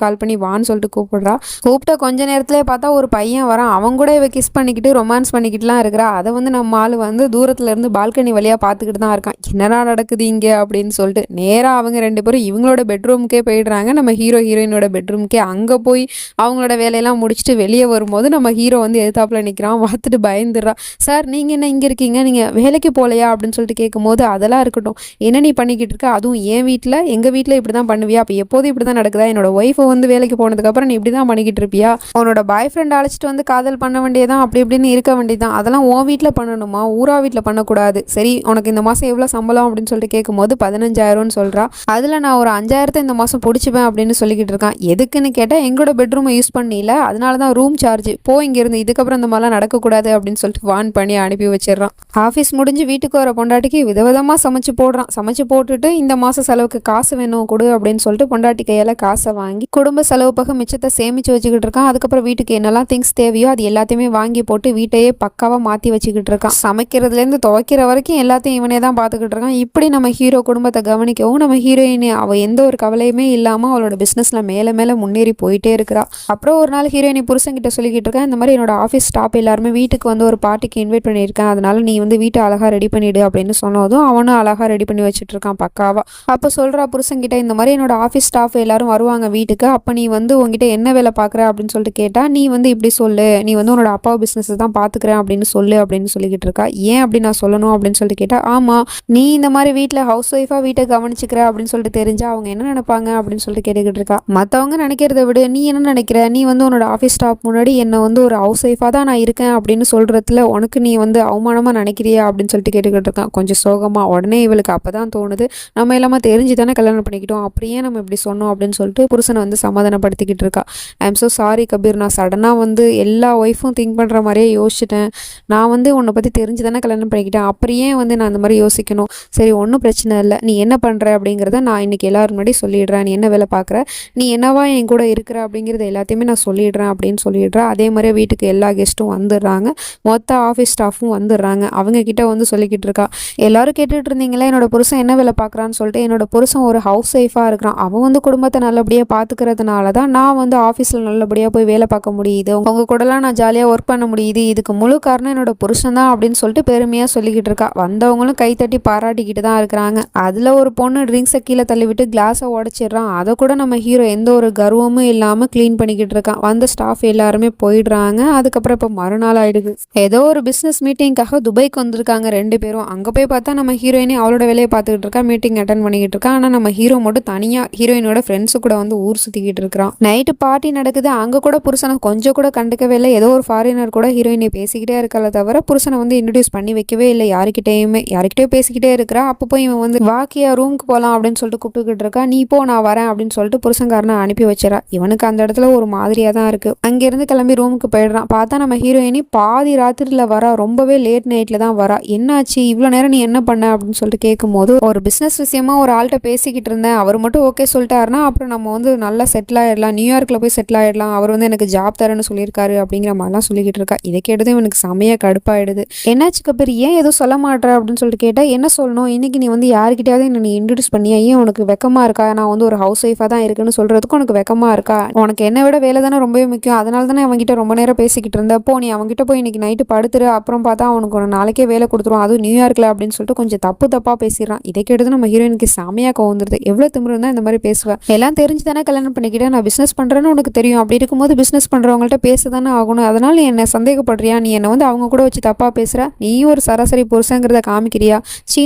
கால் பண்ணி வான்னு சொல்லிட்டு கூப்பிடுறா. கூப்பிட்ட கொஞ்ச நேரத்துலேயே பார்த்தா ஒரு பையன் வரான். அவன் கூட இவ கிஸ் பண்ணிக்கிட்டு ரொமான்ஸ் பண்ணிக்கிட்டுலாம் இருக்கிறா. அதை வந்து நம்ம ஆள் வந்து தூரத்துல இருந்து பால்கனி வழியாக பார்த்துக்கிட்டு தான் இருக்கான். என்னடா நடக்குது இங்கே அப்படின்னு சொல்லிட்டு நேராக அவங்க ரெண்டு பேரும் இவங்களோட பெட்ரூமுக்கே போயிடுறாங்க. நம்ம ஹீரோயினோட பெட்ரூமுக்கே. அங்கே போய் அவங்களோட வேலையெல்லாம் முடிச்சுட்டு வெளியே வரும்போது நம்ம ஹீரோ வந்து எதிர்த்தாப்புல நிற்கிறான். பார்த்துட்டு பயந்துடுறா. சார் நீங்கள் என்ன இங்கே இருக்கீங்க, நீங்கள் வேலைக்கு போகலையா அப்படின்னு சொல்லிட்டு கேட்கும்போது, அதெல்லாம் இருக்கட்டும், என்ன நீ பண்ணிக்கிட்டு இருக்க, அதுவும் என் வீட்டில் எங்கள் வீட்டில் இப்படி தான் பண்ணுவியா, அப்போ எப்போதும் இப்படி தான் நடக்குதா, என்னோட ஒய்ஃபை வந்து வேலைக்கு போனதுக்கப்புறம் நீ இப்படி தான் பண்ணிக்கிட்டு இருப்பியா, உன்னோட பாய் ஃப்ரெண்ட் அழைச்சிட்டு வந்து காதல் பண்ண வேண்டியதான், அப்படி இப்படின்னு இருக்க வேண்டியதான், அதெல்லாம் உன் வீட்டில் பண்ணணுமா, ஊரா வீட்டில் பண்ணக்கூடாது. சரி உனக்கு இந்த மாதம் எவ்வளோ சம்பளம் அப்படின்னு சொல்லிட்டு கேட்கும்போது 15,000ன்னு சொல்கிறா. அதில் நான் ஒரு 5,000 இந்த மாதம் பிடிச்சிப்பேன் அப்படின்னு சொல்லிக்கிட்டு இருக்கான். எதுக்குன்னு கேட்டால் எங்களோட பெட்ரூமை யூஸ் பண்ணல, அதனால தான் ரூம் சார்ஜ், போ இங்கேருந்து, இதுக்கப்புறம் இந்த மாதிரிலாம் நடக்கக்கூடாது அப்படின்னு சொல்லிட்டு வான் பண்ணி அனுப்பி வச்சிடறான். ஆஃபீஸ் முடிஞ்சு வீட்டுக்கு வர பொண்டாட்டிக்கு விதவிதமாக சமைச்சு போடுறான். சமைச்சு போட்டுட்டு இந்த மாதம் செலவுக்கு காசு வேணும் கொடு அப்படின்னு சொல்லிட்டு பொண்டாட்டி கையால் காசை வாங்கி குடும்ப செலவு பக்கம் மிச்சத்தை சேமித்து வச்சுக்கிட்டு இருக்கான். அதுக்கப்புறம் வீட்டுக்கு என்னெல்லாம் திங்ஸ் தேவையோ அது எல்லாத்தையுமே வாங்கி போட்டு வீட்டையே பக்காவாக மாற்றி வச்சுக்கிட்டு இருக்கான். சமைக்கிறதுலேருந்து துவைக்கிற வரைக்கும் எல்லாத்தையும் இவனே தான் பார்த்துக்கிட்டு இருக்கான். இப்படி நம்ம ஹீரோ குடும்பத்தை கவனிக்கவும் நம்ம ஹீரோயினி அவள் எந்த ஒரு கவலையுமே இல்லாமல் அவளோட பிஸ்னஸில் மேலே மேலே முன்னேறி போயிட்டே இருக்கிறா. அப்புறம் ஒரு நாள் ஹீரோயினி புருஷன்கிட்ட சொல்லிக்கிட்டு இருக்கா, இந்த மாதிரி என்னோட ஆஃபீஸ் ஸ்டாஃப் எல்லாருமே வீட்டுக்கு வந்து ஒரு பார்ட்டிக்கு இன்வைட் பண்ணியிருக்கேன், அதனால நீ வந்து வீட்டை அழகாக ரெடி பண்ணிவிடு அப்படின்னு சொன்னதும் அவனும் அழகாக ரெடி பண்ணி வச்சுட்டு இருக்கான் பக்காவா. அப்போ சொல்கிறா புருஷன்கிட்ட, இந்த மாதிரி என்னோட ஆஃபீஸ் ஸ்டாஃப் எல்லாரும் வருவாங்க வீட்டுக்கு, அப்போ நீ வந்து உங்ககிட்ட என்ன வேலை பார்க்குற அப்படின்னு சொல்லிட்டு கேட்டால், நீ வந்து இப்படி சொல்லு, நீ வந்து உன்னோட அப்பா பிஸ்னஸ் தான் பார்த்துக்கிறேன் அப்படின்னு சொல்லு அப்படின்னு சொல்லிக்கிட்டு இருக்கா. ஏன் அப்படி நான் சொல்லணும் அப்படின்னு சொல்லிட்டு கேட்டால், ஆமாம் நீ இந்த மாதிரி வீட்டில் ஹவுஸ் ஒய்ஃபாக வீட்டை கவனிச்சிக்கிற அப்படின்னு சொல்லிட்டு தெரிஞ்சா அவங்க என்ன நினைப்பாங்க அப்படின்னு சொல்லிட்டு கேட்டுக்கிட்டு இருக்கா. மற்றவங்க நினைக்கிறத விட நீ என்ன நினைக்கிற, நீ வந்து உன்னோட ஆஃபீஸ் ஸ்டாஃப் முன்னாடி என்னை வந்து ஒரு ஹவுஸ் ஒய்ஃபாக தான் நான் இருக்கேன் அப்படின்னு சொல்கிறதுல உனக்கு நீ வந்து அவமானமாக நினைக்கிறியா அப்படின்னு சொல்லிட்டு கேட்டுக்கிட்டு இருக்கான் கொஞ்சம் சோகமாக. உடனே இவளுக்கு அப்போ தான் தோணுது, நம்ம எல்லாமே தெரிஞ்சு தானே கல்யாணம் பண்ணிக்கிட்டோம், அப்படியே நம்ம இப்படி சொன்னோம் அப்படின்னு சொல்லிட்டு புருஷனை வந்து சமாதானப்படுத்திக்கிட்டு இருக்கா. I am so sorry Kabir, நான் சடனாக வந்து எல்லா ஒய்ஃபும் திங்க் பண்ணுற மாதிரியே யோசிச்சிட்டேன், நான் வந்து உன்னை பற்றி தெரிஞ்சு தானே கல்யாணம் பண்ணிக்கிட்டேன், அப்படியே வந்து நான் அந்த மாதிரி யோசிக்கணும். சரி ஒன்றும் பிரச்சனை இல்லை, நீ என்ன பண்ணுற அப்படிங்கிறத நான் இன்றைக்கி எல்லோரும் முன்னாடி சொல்லிடுறேன், நீ என்ன வேலை பார்க்குற, நீ என்னவா என் கூட இருக்கிற அப்படிங்கிறது எல்லாத்தையுமே நான் சொல்லிடுறேன் அப்படின்னு சொல்லிடுறேன். அதே மாதிரியே வீட்டுக்கு எல்லா கெஸ்ட்டும் வந்துடுறாங்க, மொத்த ஆஃபீஸ் ஸ்டாஃபும் வந்துடுறாங்க. அவங்க கிட்ட வந்து சொல்லிக்கிட்டு இருக்கா, எல்லாரும் கேட்டுட்டு இருந்தீங்களா என்னோட புருஷன் என்ன வேலை பார்க்குறான்னு சொல்லிட்டு, என்னோட புருஷன் ஒரு ஹவுஸ் ஒய்ஃபாக இருக்கிறான், அவன் வந்து குடும்பத்தை நல்லபடியாக பார்த்துக்கிறதுனால தான் நான் வந்து ஆஃபீஸில் நல்லபடியாக போய் வேலை பார்க்க முடியுது, உங்கள் கூடலாம் நான் ஜாலியாக ஒர்க் பண்ண முடியுது, இதுக்கு முழு காரணம் என்னோட புருஷன் தான் அப்படின்னு சொல்லிட்டு பெருமையாக சொல்லிக்கிட்டு இருக்கா. வந்தவங்களும் கைத்தட்டி பாராட்டிக்கிட்டு தான் இருக்கிறாங்க. அதில் ஒரு பொண்ணு ட்ரிங்க்ஸை கீழே தள்ளிவிட்டு கிளாஸை உடச்சிடுறான். அதை கூட நம்ம ஹீரோ எந்த ஒரு கர்வமும் இல்லாமல் க்ளீன் பண்ணிக்கிட்டு இருக்கான். வந்த ஸ்டாஃப் எல்லாருமே போயிடுறாங்க. அதுக்கப்புறம் இப்போ மறுநாள் ஆயிடுது. ஏதோ ஒரு பிஸ்னஸ் மீட்டிங்காக துபாய்க்கு வந்திருக்காங்க ரெண்டு பேரும். அங்கே போய் பார்த்தா நம்ம ஹீரோயினி அவளோட வேலையை பார்த்துக்கிட்டு இருக்கா, மீட்டிங் அட்டன் பண்ணிக்கிட்டு இருக்கா. ஆனால் நம்ம ஹீரோ மட்டும் தனியாக ஹீரோயினோட ஃப்ரெண்ட்ஸு கூட வந்து ஊர் சுற்றிக்கிட்டு இருக்கிறான். நைட்டு பார்ட்டி நடக்குது, அங்கே கூட புருஷனை கொஞ்சம் கூட கண்டுக்கவே இல்லை. ஏதோ ஒரு ஃபாரினர் கூட ஹீரோயினை பேசிக்கிட்டே இருக்கல தவிர புருஷனை வந்து இன்ட்ரடியூஸ் பண்ணி வைக்கவே இல்லை யார்கிட்டயோ பேசிக்கிட்டே இருக்கிறா. அப்போ போய் இவன் வந்து வாக்கியா ரூமுக்கு போகலாம் அப்படின்னு சொல்லிட்டு கூப்பிட்டுக்கிட்டு இருக்கா. நீ போ நான் வரேன் அப்படின்னு சொல்லிட்டு புருஷன்காரனை அனுப்பி வச்சிடறா. இவனுக்கு அந்த இடத்துல ஒரு மாதிரியாக தான் இருக்குது. அங்கேருந்து கிளம்பி ரூமுக்கு போயிடுறான். பார்த்தா நம்ம ஹீரோயினி பாதி ராத்திரியில் வரா, ரொம்பவே லேட் நைட்டில் தான் வரா. என்னாச்சு இவ்வளோ நேரம் நீ என்ன பண்ண அப்படின்னு சொல்லிட்டு கேட்கும்போது, ஒரு பிஸ்னஸ் விஷயமா ஒரு ஆள்கிட்ட பேசிக்கிட்டு இருந்தேன், அவர் மட்டும் ஓகே சொல்லிட்டாருன்னா அப்புறம் நம்ம வந்து நல்லா செட்டில் ஆகிடலாம், நியூயார்க்கில் போய் செட்டில் ஆகிடலாம், அவர் வந்து எனக்கு ஜாப் தரேன்னு சொல்லியிருக்காரு அப்படிங்கிற மாதிரிலாம் சொல்லிக்கிட்டு இருக்கா. இதை கேட்டதும் இவனுக்கு செமையாக கடுப்பாயிடுது. என்னாச்சு கபீர், ஏன் எதுவும் சொல்ல மாட்டேற அப்படின்னு சொல்லிட்டு கேட்டால், என்ன சொல்லணும், இன்னைக்கு நீ வந்து யார்கிட்டயாவது என்ன நீ இன்ட்ரடியூஸ் பண்ணியா, ஏன் உனக்கு வெக்கமாக இருக்கா, நான் வந்து ஒரு ஹவுஸ் ஒய்ஃபாக தான் இருக்குன்னு சொல்கிறதுக்கு உனக்கு வெக்கமாக இருக்கா, உனக்கு என்னை விட வேலை தானே ரொம்பவே முக்கியம், அதனால தானே அவங்ககிட்ட ரொம்ப நேரம் பேசிக்கிட்டு இருந்தப்போ நீ அவங்ககிட்ட போய் இன்னைக்கு நைட்டு படுத்துரு, அப்புறம் பார்த்தா அவனுக்கு ஒரு நாளைக்கே வேலை கொடுத்துருவான், அதுவும் நியூயார்க்கில் அப்படின்னு சொல்லிட்டு கொஞ்சம் தப்பாக பேசிடுறான். இதை கேட்டது நம்ம ஹீரோயினுக்கு செமையாக கோவந்துருது. எவ்வளோ திமிரு தான் இந்த மாதிரி பேசுவேன், எல்லாம் தெரிஞ்சு தானே கல்யாணம் பண்ணிக்கிட்டேன், நான் பிஸ்னஸ் பண்ணுறேன்னு உனக்கு தெரியும், அப்படி இருக்கும்போது பிஸ்னஸ் பண்ணுறவங்கள்ட்ட பேச தானே ஆகணும், அதனால நீ என்ன சந்தேகப்படுறியா, நீ என்னை வந்து அவங்க கூட வச்சு தப்பாக பேசுகிற, நீ ஒரு சராசரி புருஷங்கிறத காமிக்கிறியா,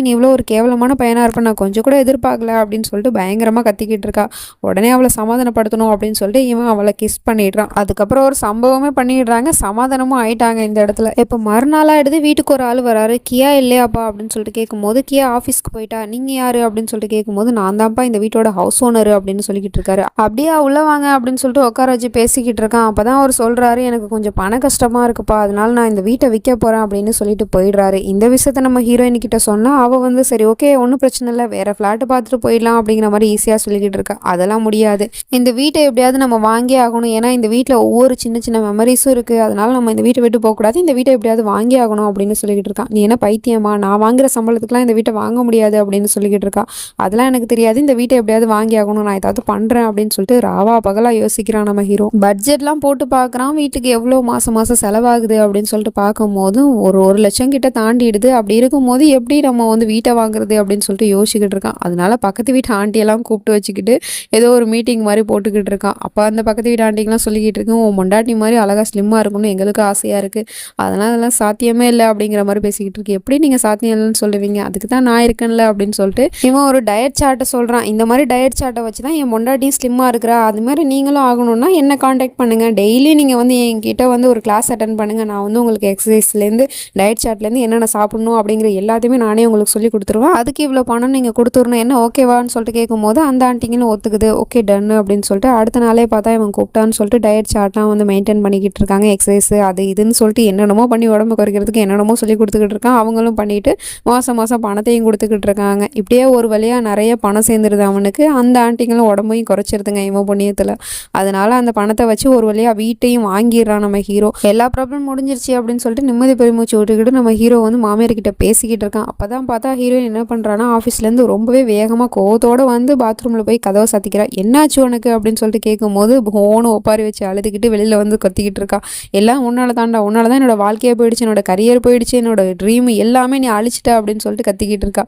நீ இவ்வளோ ஒரு கேவலமான பையனாக இருப்பேன் நான் கொஞ்சம் கூட எதிர்பார்க்கல அப்படின்னு சொல்லிட்டு பயங்கரமாக கத்திக்கிட்டு இருக்கா. உடனே அவளை சமாதானப்படுத்தணும் அப்படின்னு சொல்லிட்டு இவன் அவளை கிஸ் பண்ணிடுறான். அதுக்கப்புறம் ஒரு சம்பவமே பண்ணிடுறான். பேசிக்கிடுறாங்க. சமாதானமும் ஆயிட்டாங்க இந்த இடத்துல. இப்போ மறுநாளாக எடுத்து வீட்டுக்கு ஒரு ஆள் வராரு. கியா இல்லையாப்பா அப்படின்னு சொல்லிட்டு கேட்கும்போது, கியா ஆஃபீஸ்க்கு போயிட்டா, நீங்கள் யார் அப்படின்னு சொல்லிட்டு கேட்கும்போது, நான் தான்ப்பா இந்த வீட்டோட ஹவுஸ் ஓனர் அப்படின்னு சொல்லிக்கிட்டு இருக்காரு. அப்படியே உள்ள வாங்க அப்படின்னு சொல்லிட்டு உட்கார வச்சு பேசிக்கிட்டு இருக்கான். அப்போ தான் அவர் சொல்கிறாரு, எனக்கு கொஞ்சம் பண கஷ்டமாக இருக்குப்பா, அதனால நான் இந்த வீட்டை விற்க போகிறேன் அப்படின்னு சொல்லிட்டு போயிடுறாரு. இந்த விஷயத்த நம்ம ஹீரோயின் கிட்ட சொன்னால் அவள் வந்து சரி ஓகே ஒன்றும் பிரச்சனை இல்லை, வேறு ஃப்ளாட்டு பார்த்துட்டு போயிடலாம் அப்படிங்கிற மாதிரி ஈஸியாக சொல்லிக்கிட்டு இருக்கா. அதெல்லாம் முடியாது, இந்த வீட்டை எப்படியாவது நம்ம வாங்கி ஆகணும், ஏன்னா இந்த வீட்டில் ஒவ்வொரு சின்ன சின்ன மெமரிஸும் இருக்குது, அதனால நம்ம இந்த வீட்டை விட்டு போகக்கூடாது, இந்த வீட்டை எப்படியாவது வாங்கி ஆகணும் அப்படின்னு சொல்லிக்கிட்டு இருக்கான். நீ என்ன பைத்தியமா, நான் வாங்குற சம்பளத்துக்குலாம் இந்த வீட்டை வாங்க முடியாது அப்படின்னு சொல்லிக்கிட்டு இருக்கா. அதெல்லாம் எனக்கு தெரியாது, இந்த வீட்டை எப்படியாவது வாங்கி ஆகணும், நான் ஏதாவது பண்ணுறேன் அப்படின்னு சொல்லிட்டு ராவா பகலாக யோசிக்கிறான் நம்ம ஹீரோ. பட்ஜெட்லாம் போட்டு பார்க்குறான், வீட்டுக்கு எவ்வளோ மாதம் மாதம் செலவாகுது அப்படின்னு சொல்லிட்டு பார்க்கும்போது ஒரு லட்சம் கிட்ட தாண்டிடுது. அப்படி இருக்கும்போது எப்படி நம்ம வந்து வீட்டை வாங்குறது அப்படின்னு சொல்லிட்டு யோசிச்சுக்கிட்டு இருக்கான். அதனால பக்கத்து வீட்டு ஆண்டியெல்லாம் கூப்பிட்டு வச்சுக்கிட்டு ஏதோ ஒரு மீட்டிங் மாதிரி போட்டுக்கிட்டு இருக்கான். அப்போ அந்த பக்கத்து வீட்டு ஆண்டிங்கெலாம் சொல்லிக்கிட்டு இருக்கு, உன் மொண்டாட்டி மாதிரி அழகாக ஸ்லிம்மாக இருக்கணும்னு எங்களுக்கு ஆசையாக இருக்குது, அதெல்லாம் சாத்தியமே இல்லை அப்படிங்கிற மாதிரி பேசிக்கிட்டு இருக்கு. எப்படி நீங்கள் சாத்தியம் இல்லைன்னு சொல்லுவீங்க, அதுக்கு தான் நான் இருக்கேன்ல அப்படின்னு சொல்லிட்டு இவன் ஒரு டயட் சார்ட்டை சொல்கிறான். இந்த மாதிரி டயட் சார்ட்டை வச்சு தான் என் மொண்டாட்டியும் ஸ்லிம்மாக இருக்கிறா, அது மாதிரி நீங்களும் ஆகணும்னா என்ன காண்டாக்ட் பண்ணுங்கள், டெய்லி நீங்கள் வந்து என்கிட்ட வந்து ஒரு கிளாஸ் அட்டன் பண்ணுங்கள், நான் வந்து உங்களுக்கு எக்ஸசைஸ்லேருந்து டயட் சார்ட்லேருந்து என்னென்ன சாப்பிடணும் அப்படிங்கிற எல்லாத்தையுமே நானே உங்களுக்கு சொல்லி கொடுத்துருவேன், அதுக்கு இவ்வளோ பணம் நீங்கள் கொடுத்துடணும், என்ன ஓகேவான்னு சொல்லிட்டு கேட்கும்போது அந்த ஆண்டிங்களும் ஒத்துக்குது, ஓகே டன் அப்படின்னு சொல்லிட்டு அடுத்த நாளே பார்த்தா இவன் கூப்பிட்டான்னு சொல்லிட்டு டயட் சார்ட்லாம் வந்து மெயின்டைன் பண்ணிக்கிட்டு இருக்காங்க. எக்ஸசைஸ் அது இதுன்னு சொல்லிட்டு என்னென்னமோ பண்ணி உடம்பு குறைக்கிறதுக்கு என்னென்னமோ சொல்லி கொடுத்துக்கிட்டு இருக்கான். அவங்களும் பண்ணிட்டு மாதம் மாதம் பணத்தையும் கொடுத்துக்கிட்டு இருக்காங்க. இப்படியே ஒரு வழியாக நிறைய பணம் சேர்ந்துருது அவனுக்கு. அந்த ஆண்டிங்களும் உடம்பையும் குறைச்சிருதுங்க இவன் புண்ணியத்தில். அதனால அந்த பணத்தை வச்சு ஒரு வழியாக வீட்டையும் வாங்கிடுறான் நம்ம ஹீரோ. எல்லா ப்ராப்ளம் முடிஞ்சிருச்சு அப்படின்னு சொல்லிட்டு நிம்மதி பெருமூச்சு விட்டுக்கிட்டு நம்ம ஹீரோ வந்து மாமியார்கிட்ட பேசிக்கிட்டு இருக்கான். அப்போ தான் பார்த்தா ஹீரோயின் என்ன பண்ணுறான்னா ஆஃபீஸ்லேருந்து ரொம்பவே வேகமாக கோவத்தோடு வந்து பாத்ரூமில் போய் கதவை சாத்திக்கிறா. என்னாச்சு உனக்கு அப்படின்னு சொல்லிட்டு கேட்கும்போது ஹோனு ஒப்பாரி வச்சு அழுதுகிட்டு வெளியில் வந்து கத்திக்கிட்டு இருக்கா. எல்லாம் உன்னால தாண்டா, உன்னால தான் என்னோட வாழ்க்கையே போயிடுச்சு, என்னோட கரியர் போயிடுச்சு, என்னோட ட்ரீம் எல்லாமே நீ அழிச்சிட்ட அப்படின்னு சொல்லிட்டு கத்திக்கிட்டு இருக்கா.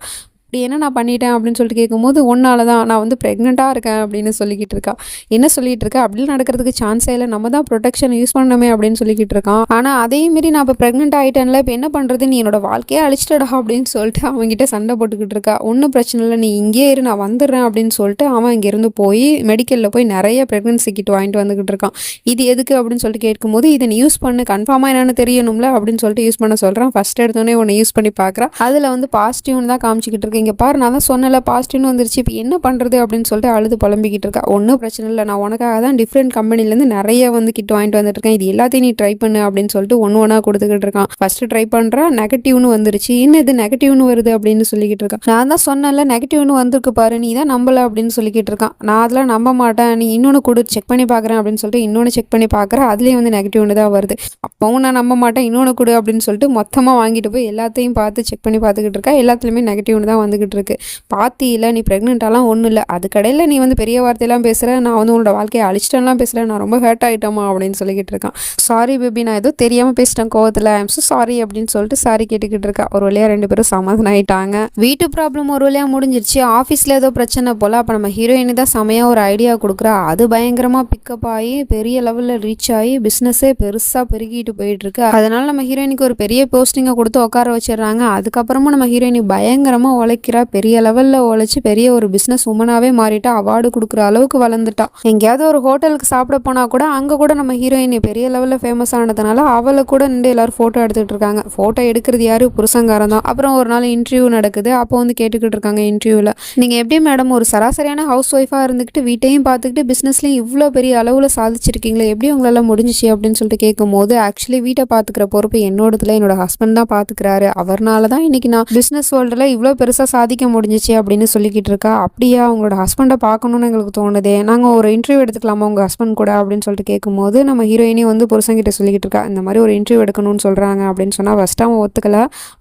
அப்படி என்ன நான் பண்ணிட்டேன் அப்படின்னு சொல்லிட்டு கேட்கும்போது, ஒன்னால தான் நான் வந்து ப்ரெக்னெண்ட்டாக இருக்கேன் அப்படின்னு சொல்லிக்கிட்டு இருக்கா. என்ன சொல்லிட்டு இருக்கா, அப்படிலாம் நடக்கிறதுக்கு சான்ஸே இல்லை, நம்ம தான் ப்ரொடெக்ஷன் யூஸ் பண்ணணுமே அப்படின்னு சொல்லிக்கிட்டு இருக்கான். ஆனால் அதே மாரி நான் இப்போ ப்ரெக்னென்ட் ஆகிட்டேன்ல, இப்போ என்ன பண்ணுறது, நீ என்னோட வாழ்க்கையே அழிச்சிட்டடா அப்படின்னு சொல்லிட்டு அவங்ககிட்ட சண்டை போட்டுக்கிட்டு இருக்கா. ஒன்றும் பிரச்சனை இல்லை, நீ இங்கே இரு, நான் வந்துடுறேன் அப்படின்னு சொல்லிட்டு அவன் இங்கேருந்து போய் மெடிக்கலில் போய் நிறைய ப்ரெக்னன்சி கிட் வாங்கிட்டு வந்துக்கிட்டு இருக்கான். இது எதுக்கு அப்படின்னு சொல்லிட்டு கேட்கும்போது, இதை நீ யூஸ் பண்ணு, கன்ஃபார்மாக என்னென்னு தெரியணும்ல அப்படின்னு சொல்லிட்டு யூஸ் பண்ண சொல்கிறான். ஃபஸ்ட் எடுத்தோடனே உன்னை யூஸ் பண்ணி பார்க்குறான். அதில் வந்து பாசிட்டிவ்னு தான் காமிச்சிக்கிட்டு இருக்கு. இங்கே பாரு, நான் தான் சொன்னல பாசிட்டிவ்னு வந்துருச்சு, இப்போ என்ன பண்ணுறது அப்படின்னு சொல்லிட்டு அழுது புலம்பிக்கிட்டு இருக்கா. ஒன்றும் பிரச்சனை இல்லை, நான் உனக்காக தான் டிஃப்ரெண்ட் கம்பெனிலேருந்து நிறைய வந்து கிட் வாங்கிட்டு வந்துட்டு இருக்கேன், இது எல்லாத்தையும் நீ ட்ரை பண்ணு அப்படின்னு சொல்லிட்டு ஒன்று ஒன்றா கொடுத்துக்கிட்டு இருக்கான். ஃபஸ்ட்டு ட்ரை பண்ணுறா, நெகட்டிவ்னு வந்துருச்சு, இன்னும் இது நெகட்டிவ்னு வருது அப்படின்னு சொல்லிக்கிட்டு இருக்கான். நான் தான் சொன்னல நெகட்டிவ்னு வந்திருக்கு பாரு, நீ தான் நம்பலை அப்படின்னு சொல்லிக்கிட்டு இருக்கான். நான் அதெல்லாம் நம்ப மாட்டேன், நீ இன்னொன்று கொடு செக் பண்ணி பார்க்குறேன் அப்படின்னு சொல்லிட்டு இன்னொன்று செக் பண்ணி பார்க்குறேன், அதுலேயும் வந்து நெகட்டிவ்னு தான் வருது. அப்பவும் நான் நம்ப மாட்டேன், இன்னொன்று கொடு அப்படின்னு சொல்லிட்டு மொத்தமாக வாங்கிட்டு போய் எல்லாத்தையும் பார்த்து செக் பண்ணி பார்த்துக்கிட்டு இருக்கா. எல்லாத்துலேயுமே நெகட்டிவ்னு தான் வந்துக்கிட்டு இருக்கு. பாத்தியில் நீ ப்ரெக்னெண்ட்டாலாம் ஒன்றும் இல்லை, அதுக்கடையில் நீ வந்து பெரிய வார்த்தையெல்லாம் பேசுகிற, நான் வந்து உன்னோட வாழ்க்கையை அழிச்சிட்டேன்லாம் பேசுகிறேன், நான் ரொம்ப ஹர்ட் ஆகிட்டோமா அப்படின்னு சொல்லிக்கிட்டு இருக்கான். சாரி பேபி, நான் ஏதோ தெரியாமல் பேசிட்டேன் கோவத்தில், ஐம் ஸோ சாரி அப்படின்னு சொல்லிட்டு சாரி கேட்டுக்கிட்டு இருக்கா. ஒரு வழியாக ரெண்டு பேரும் சமாதானம் ஆகிட்டாங்க. வீட்டு ப்ராப்ளம் ஒரு வழியாக முடிஞ்சிருச்சு. ஆஃபீஸில் ஏதோ பிரச்சனை போல். அப்போ நம்ம ஹீரோயினி தான் செமையாக ஒரு ஐடியா கொடுக்குறா. அது பயங்கரமாக பிக்கப் ஆகி பெரிய லெவலில் ரீச் ஆகி பிஸ்னஸே பெருசாக பெருகிட்டு போயிட்டுருக்கு. அதனால் நம்ம ஹீரோயினிக்கு ஒரு பெரிய போஸ்டிங்கை கொடுத்து உட்கார வச்சிடுறாங்க. அதுக்கப்புறமா நம்ம ஹீரோயினி பயங்கரமாக உழைக்கிறா. பெரிய லெவலில் உழைச்சி பெரிய ஒரு பிஸ்னஸ் உமனாகவே மாறிட்டா. அவார்டு கொடுக்குற அளவுக்கு வளர்ந்துட்டா. எங்கேயாவது ஒரு ஹோட்டலுக்கு சாப்பிட போனால் கூட அங்கே கூட நம்ம ஹீரோயினி பெரிய லெவலில் ஃபேமஸ் ஆனதுனால அவளை கூட நின்று எல்லாரும் ஃபோட்டோ எடுத்துகிட்டு இருக்காங்க. ஃபோட்டோ எடுக்கிறது யார், புருஷங்காரன் தான். அப்புறம் ஒரு நாள் இன்டர்வியூ நடக்குது. அப்போ வந்து கேட்டுக்கிட்டு இருக்காங்க இன்டர்வியூவில், நீங்கள் எப்படி மேடம் ஒரு சராசரியான ஹவுஸ் ஒய்ஃபாக இருந்துக்கிட்டு வீட்டையும் பார்த்துக்கிட்டு பிஸ்னஸ்லையும் இவ்வளோ பெரிய அளவில் சாதிச்சிருக்கீங்களே, எப்படி உங்களால் முடிஞ்சிச்சு அப்படின்னு சொல்லிட்டு கேட்கும்போது, ஆக்சுவலி வீட்டை பார்த்துக்கிற பொறுப்பு என்னோடதுல என்னோட ஹஸ்பண்ட் தான் பார்த்துக்கிறாரு, அவர்னால தான் இன்னைக்கு நான் பிஸ்னஸ் வேர்ல்டில் இவ்வளோ பெருசாக சாதிக்க முடிஞ்சிச்சு அப்படின்னு சொல்லிக்கிட்டு இருக்கா. அப்படியா, உங்களோட ஹஸ்பண்டை பார்க்கணுன்னு எங்களுக்கு தோணுதே, நாங்கள் ஒரு இன்டர்வியூ எடுத்துக்கலாமா உங்கள் ஹஸ்பண்ட் கூட அப்படின்னு சொல்லிட்டு கேட்கும்போது, நம்ம ஹீரோயினி வந்து புருஷங்கிட்ட சொல்லிக்கிட்டு இருக்கா, இந்த மாதிரி ஒரு இன்டர்வியூ எடுக்கணும்னு சொல்கிறாங்க அப்படின்னு சொன்னால் ஃபஸ்ட்டு அவன் ஒத்துக்கல.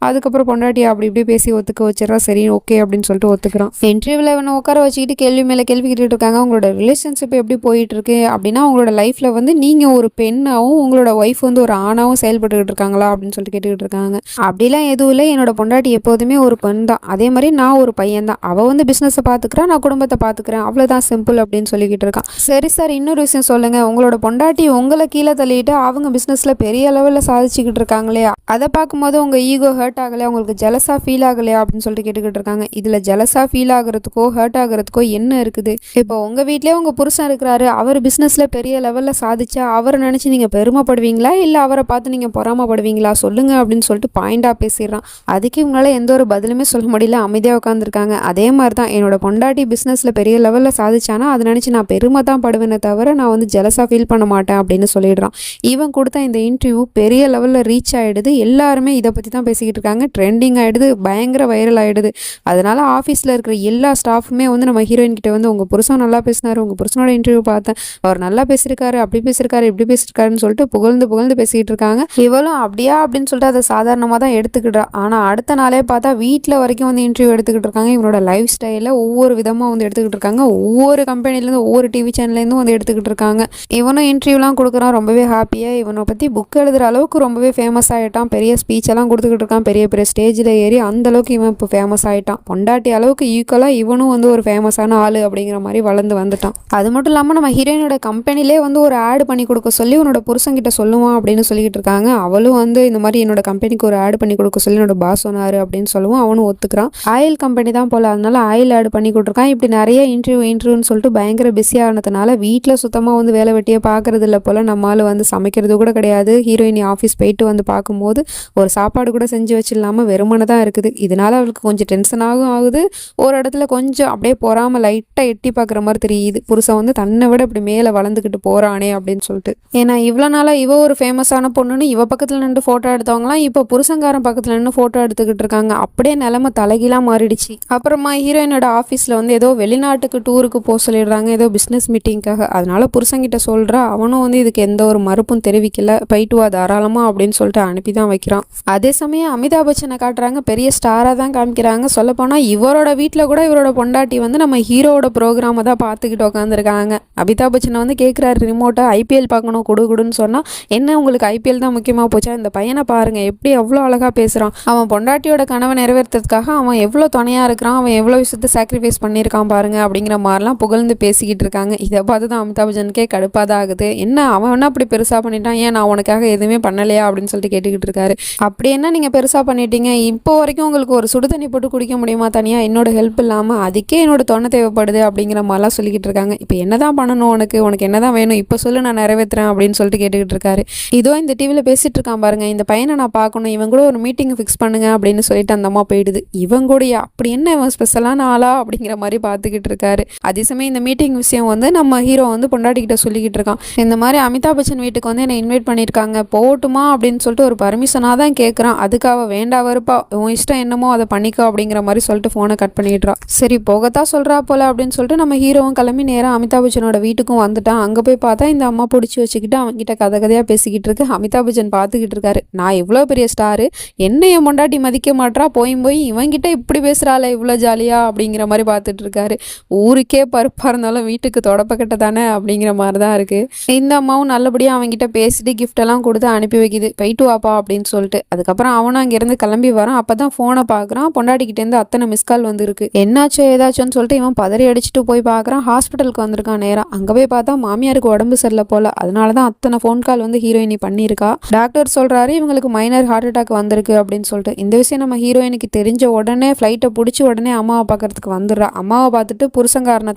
அதுக்கப்புறம் பொண்டாட்டி அப்படி இப்படி பேசி ஒத்துக்க வச்சிடறா. சரி ஓகே அப்படின்னு சொல்லிட்டு ஒத்துக்கிறான். இன்டர்வியூவில் இவனை உட்கார வச்சுக்கிட்டு கேள்வி மேலே கேள்வி கேட்டுட்டு இருக்காங்க. உங்களோட ரிலேஷன்ஷிப் எப்படி போயிட்டு இருக்கு அப்படின்னா, உங்களோட லைஃப்பில் வந்து நீங்கள் ஒரு பெண்ணாகவும் உங்களோட ஒய்ஃப் வந்து ஒரு ஆணாகவும் செயல்பட்டுக்கிட்டு இருக்காங்களா அப்படின்னு சொல்லிட்டு கேட்டுக்கிட்டு இருக்காங்க. அப்படிலாம் எதுவும் இல்லை, என்னோட பொண்டாட்டி எப்போதுமே ஒரு பெண் தான், அதே மாதிரி நான் ஒரு பையன் தான், அவள் வந்து பிஸ்னஸை பார்த்துக்கிறேன், நான் குடும்பத்தை பார்த்துக்கிறேன், அவ்வளோதான் சிம்பிள் அப்படின்னு சொல்லிக்கிட்டு இருக்கான். சரி சார், இன்னொரு விஷயம் சொல்லுங்கள், உங்களோட பொண்டாட்டி உங்களை கீழே தள்ளிட்டு அவங்க பிஸ்னஸில் பெரிய லெவலில் சாதிச்சுக்கிட்டு இருக்காங்களே, அதை பார்க்கும்போது உங்கள் ஈகோ ஹர்ட் ஆகலையா, உங்களுக்கு ஜெலஸாக ஃபீல் ஆகலையா அப்படின்னு சொல்லிட்டு கேட்டுக்கிட்டு இருக்காங்க. இதில் ஜெலஸாக ஃபீல் ஆகிறதுக்கோ ஹர்ட் ஆகிறதுக்கோ என்ன இருக்குது? இப்போ உங்கள் வீட்லேயே உங்கள் புருஷன் இருக்கிறாரு, அவர் பிஸ்னஸில் பெரிய லெவலில் சாதிச்சா அவரை நினச்சி நீங்கள் பெருமைப்படுவீங்களா, இல்லை அவரை பார்த்து நீங்கள் பொறாமப்படுவீங்களா சொல்லுங்கள் அப்படின்னு சொல்லிட்டு பாயிண்டாக பேசிடுறான். அதுக்கு இவங்களால எந்த ஒரு பதிலுமே சொல்ல முடியல, அமைதியாக உட்காந்துருக்காங்க. அதே மாதிரி தான் என்னோட பொண்டாட்டி பிஸ்னஸில் பெரிய லெவலில் சாதிச்சானா அதை நினச்சி நான் பெருமை தான் படுவேனே தவிர நான் வந்து ஜெலஸாக ஃபீல் பண்ண மாட்டேன் அப்படின்னு சொல்லிடுறான். இவன் கொடுத்த இந்த இன்டர்வியூ பெரிய லெவலில் ரீச் ஆகிடுது, எல்லாருமே இதை பற்றி தான் பேசிக்கிட்டு இருக்காங்க, ட்ரெண்டிங் ஆகிடுது, பயங்கர வைரல் ஆகிடுது. அதனால் ஆஃபீஸில் இருக்கிற எல்லா ஸ்டாஃபுமே வந்து நம்ம ஹீரோயின் கிட்ட வந்து உங்கள் புருஷன் நல்லா பேசினார், உங்கள் புருஷனோட இன்டர்வியூ பார்த்தேன், அவர் நல்லா பேசியிருக்காரு, அப்படி பேசியிருக்காரு, இப்படி பேசியிருக்காருன்னு சொல்லிட்டு புகழ்ந்து பேசிக்கிட்டு இருக்காங்க. இவளும் அப்படியா அப்படின்னு சொல்லிட்டு அதை சாதாரணமாக தான் எடுத்துக்கிட்டா. ஆனால் அடுத்த நாளே பார்த்தா வீட்டில் வரைக்கும் வந்து இன்டர்வியூ எடுத்துக்கிட்டு இருக்காங்க. இவனோட லைஃப் ஸ்டைலில் ஒவ்வொரு விதமாக வந்து எடுத்துக்கிட்டு இருக்காங்க, ஒவ்வொரு கம்பெனிலேருந்து ஒவ்வொரு டிவி சேனல்லேருந்தும் வந்து எடுத்துக்கிட்டு இருக்காங்க. இவனும் இன்டர்வியூலாம் கொடுக்குறான், ரொம்பவே ஹாப்பியாக. இவனை பற்றி புக் எழுதுகிற அளவுக்கு ரொம்பவே ஃபேமஸ் ஆகிட்டான், பெரிய ஸ்பீச் எல்லாம் கொடுத்துக்கிட்டு இருக்கான், பெரிய பெரிய ஸ்டேஜில் ஏறி அந்த அளவுக்கு இவன் இப்போ ஃபேமஸ் ஆகிட்டான். பொண்டாட்டி அளவுக்கு ஈக்குவலாக இவனும் வந்து ஒரு ஃபேமஸான ஆள் அப்படிங்கிற மாதிரி வளர்ந்து வந்துட்டான். அது மட்டும் இல்லாமல் நம்ம ஹீரோயினோட கம்பெனிலே வந்து ஒரு ஆட் பண்ணி கொடுக்க சொல்லி உன்னோட புருஷன்கிட்ட சொல்லுவான் அப்படின்னு சொல்லிக்கிட்டு இருக்காங்க. அவளும் வந்து இந்த மாதிரி என்னோட கம்பெனிக்கு ஒரு ஆட் பண்ணி கொடுக்க சொல்லி என்னோட பாஸ் சொன்னார் அப்படின்னு சொல்லுவோம். அவனும் ஒத்துக்கிறான். ஆயில் கம்பெனி தான் போல, அதனால ஆயில் ஆட் பண்ணி கொடுத்துருக்கான். இப்படி நிறைய இன்டர்வியூன்னு சொல்லிட்டு பயங்கர பிஸியானதுனால வீட்டில் சுத்தமாக வந்து வேலை வெட்டியே பார்க்கறது இல்லை போல். நம்மளால் வந்து சமைக்கிறது கூட கிடையாது. ஹீரோயினி ஆஃபீஸ் போயிட்டு வந்து பார்க்கும்போது ஒரு சாப்பாடு கூட செஞ்சு வச்சிடலாமல் வெறுமனை தான் இருக்குது. இதனால அவளுக்கு கொஞ்சம் டென்ஷனாகவும் ஆகுது, ஒரு இடத்துல கொஞ்சம் அப்படியே போகாமல் லைட்டாக எட்டி பார்க்குற மாதிரி தெரியுது, புருஷன் வந்து தன்னை விட இப்படி மேலே வளர்ந்துக்கிட்டு போகிறானே அப்படின்னு சொல்லிட்டு. ஏன்னா இவ்வளோ நாளாக இவ ஒரு ஃபேமஸான பொண்ணுன்னு இவ பக்கத்தில் நின்று ஃபோட்டோ எடுத்தவங்களாம் இப்போ புருஷங்காரன் பக்கத்தில் நின்று ஃபோட்டோ எடுத்துக்கிட்டு இருக்காங்க. அப்படியே நிலைமை தலைகீழாக மாறிடுச்சு. அப்புறமா ஹீரோயினோட ஆஃபீஸில் வந்து ஏதோ வெளிநாட்டுக்கு டூருக்கு போக சொல்லிடுறாங்க, ஏதோ பிஸ்னஸ் மீட்டிங்காக. அதனால புருஷங்கிட்ட சொல்கிறா. அவனும் வந்து இதுக்கு எந்த ஒரு மறுப்பும் தெரிவிக்கல, போயிட்டு வா தாராளமா அப்படின்னு சொல்லிட்டு அனுப்பி தான் வைக்கிறான். அதே சமயம் அமிதாப் பச்சனை காட்டுறாங்க, பெரிய ஸ்டாராக தான் காமிக்கிறாங்க. சொல்லப்போனால் இவரோட வீட்டில் கூட இவரோட பொண்டாட்டி வந்து நம்ம ஹீரோவோட ப்ரோக்ராமை தான் பார்த்துக்கிட்டு உட்காந்துருக்காங்க. அமிதாப் பச்சனை வந்து கேட்குறாரு ரிமோட்டை, ஐபிஎல் பார்க்கணும் கொடுன்னு சொன்னால், என்ன உங்களுக்கு ஐபிஎல் தான் முக்கியமாக போச்சா, இந்த பையனை பாருங்கள் எப்படி எவ்வளோ அழகாக பேசுகிறான், அவன் பொண்டாட்டியோட கனவை நிறைவேற்றுறதுக்காக அவன் எவ்வளோ துணையாக இருக்கிறான், அவன் எவ்வளோ விஷயத்தை சாக்ரிஃபைஸ் பண்ணியிருக்கான் பாருங்க அப்படிங்கிற மாதிரிலாம் புகழ்ந்து பேசிக்கிட்டு இருக்காங்க. இதை பார்த்து தான் அமிதாப் பச்சனுக்கே கடுப்பாக தான் ஆகுது. என்ன அவன் என்ன அப்படி பெருசாக பண்ணிட்டான், ஏன் நான் உனக்காக எதுவுமே பண்ணலையா அப்படின்னு சொல்லிட்டு கேட்டுக்கிட்டு இருக்காரு. அப்படி என்ன நீங்கள் பெருசாக பண்ணிட்டீங்க, இப்போ வரைக்கும் உங்களுக்கு ஒரு சுடு தண்ணி போட்டு குடிக்க முடியுமா தனியாக என்னோட ஹெல்ப் இல்லாமல், அதுக்கே என்னோட தொண்டை தேவைப்படுது அப்படிங்கிற மாதிரிலாம் சொல்லிக்கிட்டு இருக்காங்க. இப்போ என்ன தான் பண்ணணும், உனக்கு என்ன தான் வேணும், இப்போ சொல்லு நான் நிறைவேற்றுறேன் அப்படின்னு சொல்லிட்டு கேட்டுக்கிட்டு இருக்காரு. இதோ இந்த டிவியில் பேசிட்டு இருக்கான் பாருங்க, இந்த பையனை நான் பார்க்கணும், இவன் கூட ஒரு மீட்டிங் ஃபிக்ஸ் பண்ணுங்க அப்படின்னு சொல்லிட்டு அந்த அம்மா போயிடுது. இவன் கூடயா, அப்படி என்ன இவன் ஸ்பெஷலான ஆளா அப்படிங்கிற மாதிரி பார்த்துக்கிட்டு இருக்காரு. அதே சமயம் இந்த மீட்டிங் விஷயம் வந்து நம்ம ஹீரோ வந்து பொண்டாட்டிக்கிட்ட சொல்லிக்கிட்டு இருக்கான். இந்த மாதிரி அமிதாப் பச்சன் வீட்டுக்கு வந்து என்னை இன்வைட் பண்ணியிருக்காங்க, போகட்டுமா அப்படின்னு சொல்லிட்டு ஒரு பர்மிஷனாக தான் கேட்குறான். அதுக்காக வேண்டா வருப்பா, உன் இஷ்டம் என்னமோ அதை பண்ணிக்கோ அப்படிங்கிற மாதிரி சொல்லிட்டு ஃபோனை கட் பண்ணிடுறான். சரி போகத்தான் சொல்கிறா போல அப்படின்னு சொல்லிட்டு நம்ம ஹீரோவும் கிளம்பி நேராக அமிதாப் பச்சனோட வீட்டுக்கும் வந்துட்டான். அங்கே போய் பார்த்தா இந்த அம்மா பிடிச்சி வச்சுக்கிட்டு அவங்ககிட்ட கதையாக பேசிக்கிட்டு இருக்கு. அமிதாப் பச்சன் பார்த்துக்கிட்டு இருக்காரு. நான் இவ்வளோ பெரிய ஸ்டாரு, என்ன என் பொண்டாட்டி மதிக்க மாட்டா, போய் இவங்கிட்ட இப்படி பேசுகிறாள் இவ்வளோ ஜாலியா அப்படிங்கிற மாதிரி பார்த்துட்டு இருக்காரு. ஊருக்கே பருப்பாக இருந்தாலும் வீட்டுக்கு தொடப்பக்கட்ட தானே அப்படிங்கிற மாதிரி தான் இருக்குது. இந்த அம்மாவும் நல்லபடியாக அவங்ககிட்ட பேசிட்டு கிஃப்டெல்லாம் கொடுத்து அனுப்பி வைக்கிது, போயிட்டு வாப்பா அப்படின்னு சொல்லிட்டு. அதுக்கப்புறம் அவனும் அங்கேருந்து கிளம்பி வரான். அப்போ தான் ஃபோனை பார்க்குறான், பொண்டாட்டிக்கிட்டேருந்து அத்தனை மிஸ்கால் வந்துருக்கு. என்னாச்சோ ஏதாச்சோன்னு சொல்லிட்டு இவன் பதறி அடிச்சுட்டு போய் பார்க்குறான். ஹாஸ்பிட்டலுக்கு வந்திருக்கான் நேராக. அங்கே போய் பார்த்தா மாமியாருக்கு உடம்பு சரியில்லை போல, அதனால தான் அத்தனை ஃபோன் கால் வந்து ஹீரோயினி பண்ணியிருக்கா. டாக்டர் சொல்கிறாரு இவங்களுக்கு மைனர் ஹார்ட் அட்டாக் வந்திருக்கு அப்படின்னு சொல்லிட்டு. இந்த விஷயம் நம்ம ஹீரோயினுக்கு தெரிஞ்ச உடனே ஃப்ளைட்டை பிடிச்சி உடனே அம்மாவை பார்க்கறதுக்கு வந்துடுறா. அம்மாவை பார்த்துட்டு புருஷங்காரனை